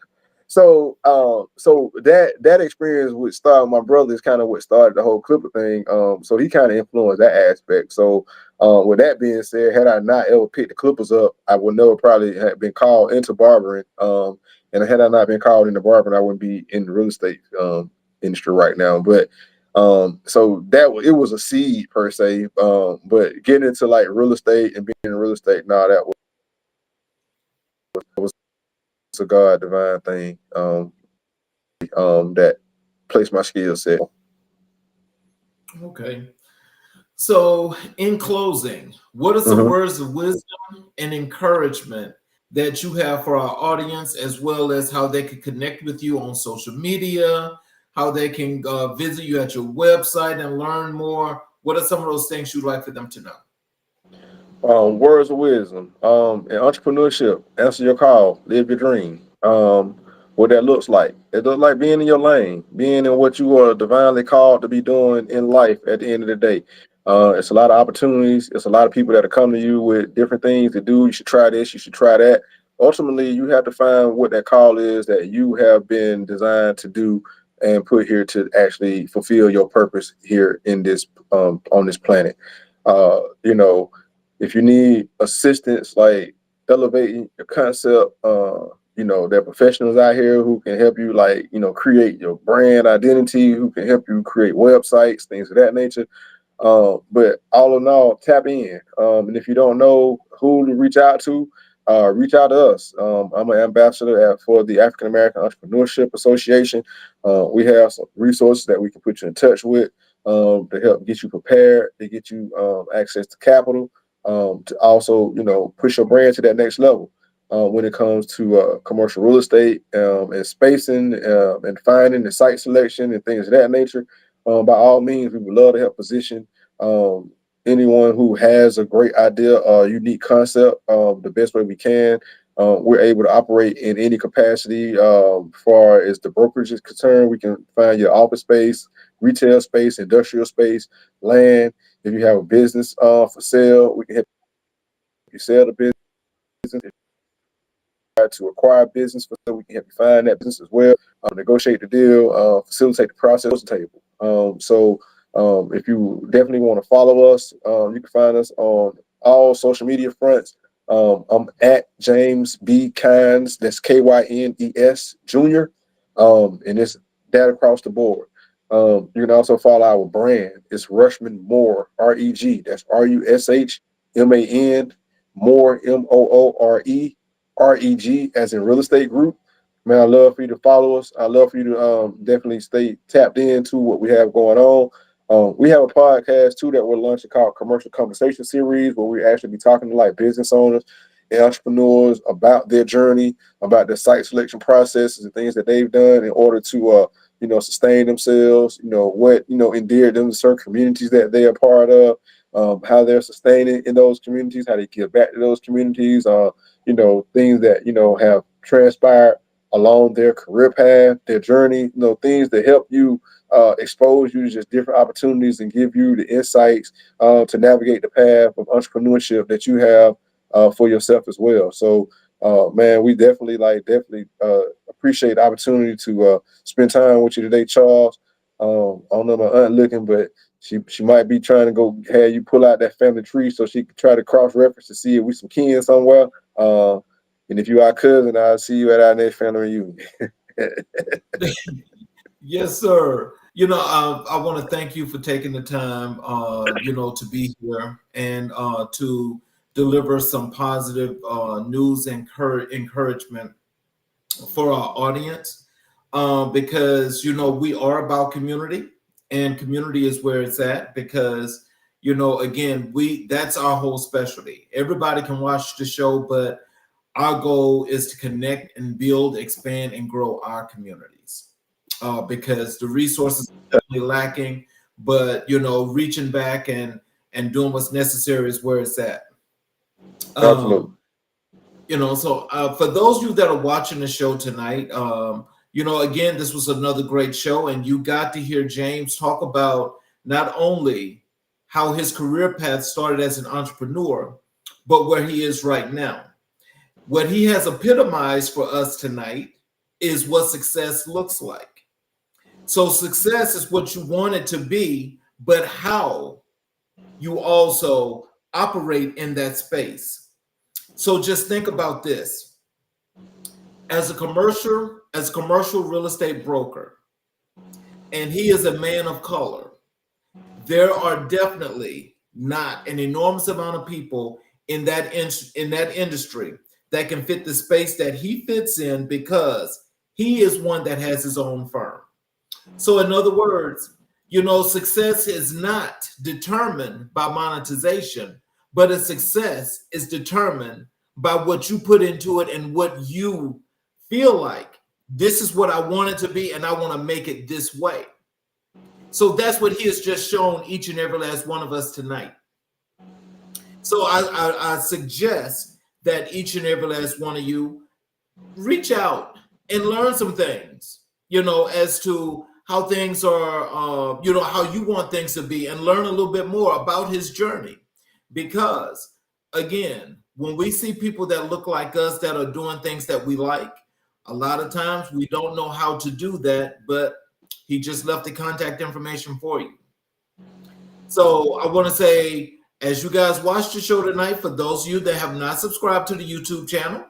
so that experience with starting my brother is kind of what started the whole clipper thing. So he kind of influenced that aspect. So with that being said, had I not ever picked the clippers up, I would never probably have been called into barbering. And had I not been called into barbering, I wouldn't be in the real estate industry right now. But so it was a seed per se. But getting into like real estate and being in real estate, that was a God divine thing. That placed my skill set. Okay. So, in closing, what are some words of wisdom and encouragement that you have for our audience, as well as how they can connect with you on social media, how they can visit you at your website and learn more? What are some of those things you'd like for them to know? Words of wisdom. In entrepreneurship, answer your call, live your dream. What that looks like. It looks like being in your lane, being in what you are divinely called to be doing in life at the end of the day. It's a lot of opportunities. It's a lot of people that are coming to you with different things to do. You should try this, you should try that. Ultimately, you have to find what that call is that you have been designed to do and put here to actually fulfill your purpose here in this on this planet. If you need assistance, like elevating your concept, there are professionals out here who can help you, create your brand identity, who can help you create websites, things of that nature. But all in all, tap in. And if you don't know who to reach out to, reach out to us. I'm an ambassador for the African American Entrepreneurship Association. We have some resources that we can put you in touch with to help get you prepared, to get you access to capital, to also, push your brand to that next level. When it comes to commercial real estate and spacing and finding and site selection and things of that nature, by all means, we would love to help position anyone who has a great idea or unique concept the best way we can. We're able to operate in any capacity. As far as the brokerage is concerned, we can find your office space, retail space, industrial space, land. If you have a business for sale, we can help you sell the business. To acquire business, so we can help you find that business as well, negotiate the deal, facilitate the process table. If you definitely want to follow us, you can find us on all social media fronts. I'm at James B. Kynes, that's Kynes Jr. And it's that across the board. You can also follow our brand. It's Rushman Moore, REG. That's RUSHMAN, Moore, MOORE. REG as in real estate group. Man, I love for you to follow us. I love for you to definitely stay tapped into what we have going on. We have a podcast too that we're launching called Commercial Conversation Series, where we actually be talking to like business owners and entrepreneurs about their journey, about their site selection processes and things that they've done in order to sustain themselves, what endeared them to certain communities that they are part of, how they're sustaining in those communities, how they give back to those communities, things that have transpired along their career path, their journey, things that help you expose you to just different opportunities and give you the insights to navigate the path of entrepreneurship that you have for yourself as well. So man, we definitely appreciate the opportunity to spend time with you today, Charles. I don't know my aunt looking, but she might be trying to go have you pull out that family tree so she can try to cross reference to see if we some kin somewhere. And if you our cousin, I'll see you at our next family reunion. Yes, sir. I want to thank you for taking the time, to be here and to deliver some positive news and encouragement for our audience, because we are about community, and community is where it's at. Because again, that's our whole specialty. Everybody can watch the show, but our goal is to connect and build, expand, and grow our communities. Because the resources are definitely lacking, but reaching back and doing what's necessary is where it's at. Absolutely. So for those of you that are watching the show tonight, again, this was another great show, and you got to hear James talk about not only how his career path started as an entrepreneur, but where he is right now. What he has epitomized for us tonight is what success looks like. So success is what you want it to be, but how you also operate in that space. So just think about this. As a commercial real estate broker, and he is a man of color, there are definitely not an enormous amount of people in that industry that can fit the space that he fits in, because he is one that has his own firm. So in other words, success is not determined by monetization, but a success is determined by what you put into it and what you feel like. This is what I want it to be, and I want to make it this way. So that's what he has just shown each and every last one of us tonight. So I suggest that each and every last one of you reach out and learn some things, as to how things are, how you want things to be, and learn a little bit more about his journey. Because again, when we see people that look like us that are doing things that we like, a lot of times we don't know how to do that, but he just left the contact information for you. So I want to say, as you guys watch the show tonight, for those of you that have not subscribed to the YouTube channel,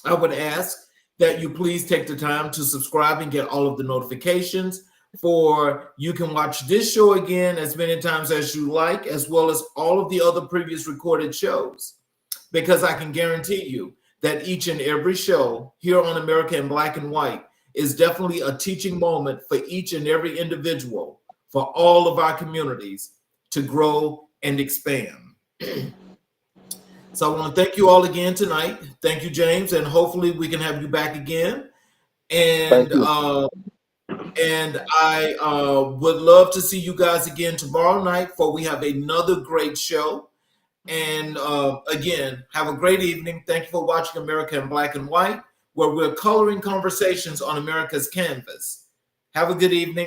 I would ask that you please take the time to subscribe and get all of the notifications, for you can watch this show again as many times as you like, as well as all of the other previous recorded shows. because I can guarantee you that each and every show here on America in Black and White is definitely a teaching moment for each and every individual, for all of our communities to grow and expand. So I want to thank you all again tonight. Thank you, James, and hopefully we can have you back again. And I would love to see you guys again tomorrow night, for we have another great show. And again, have a great evening. Thank you for watching America in Black and White, where we're coloring conversations on America's canvas. Have a good evening.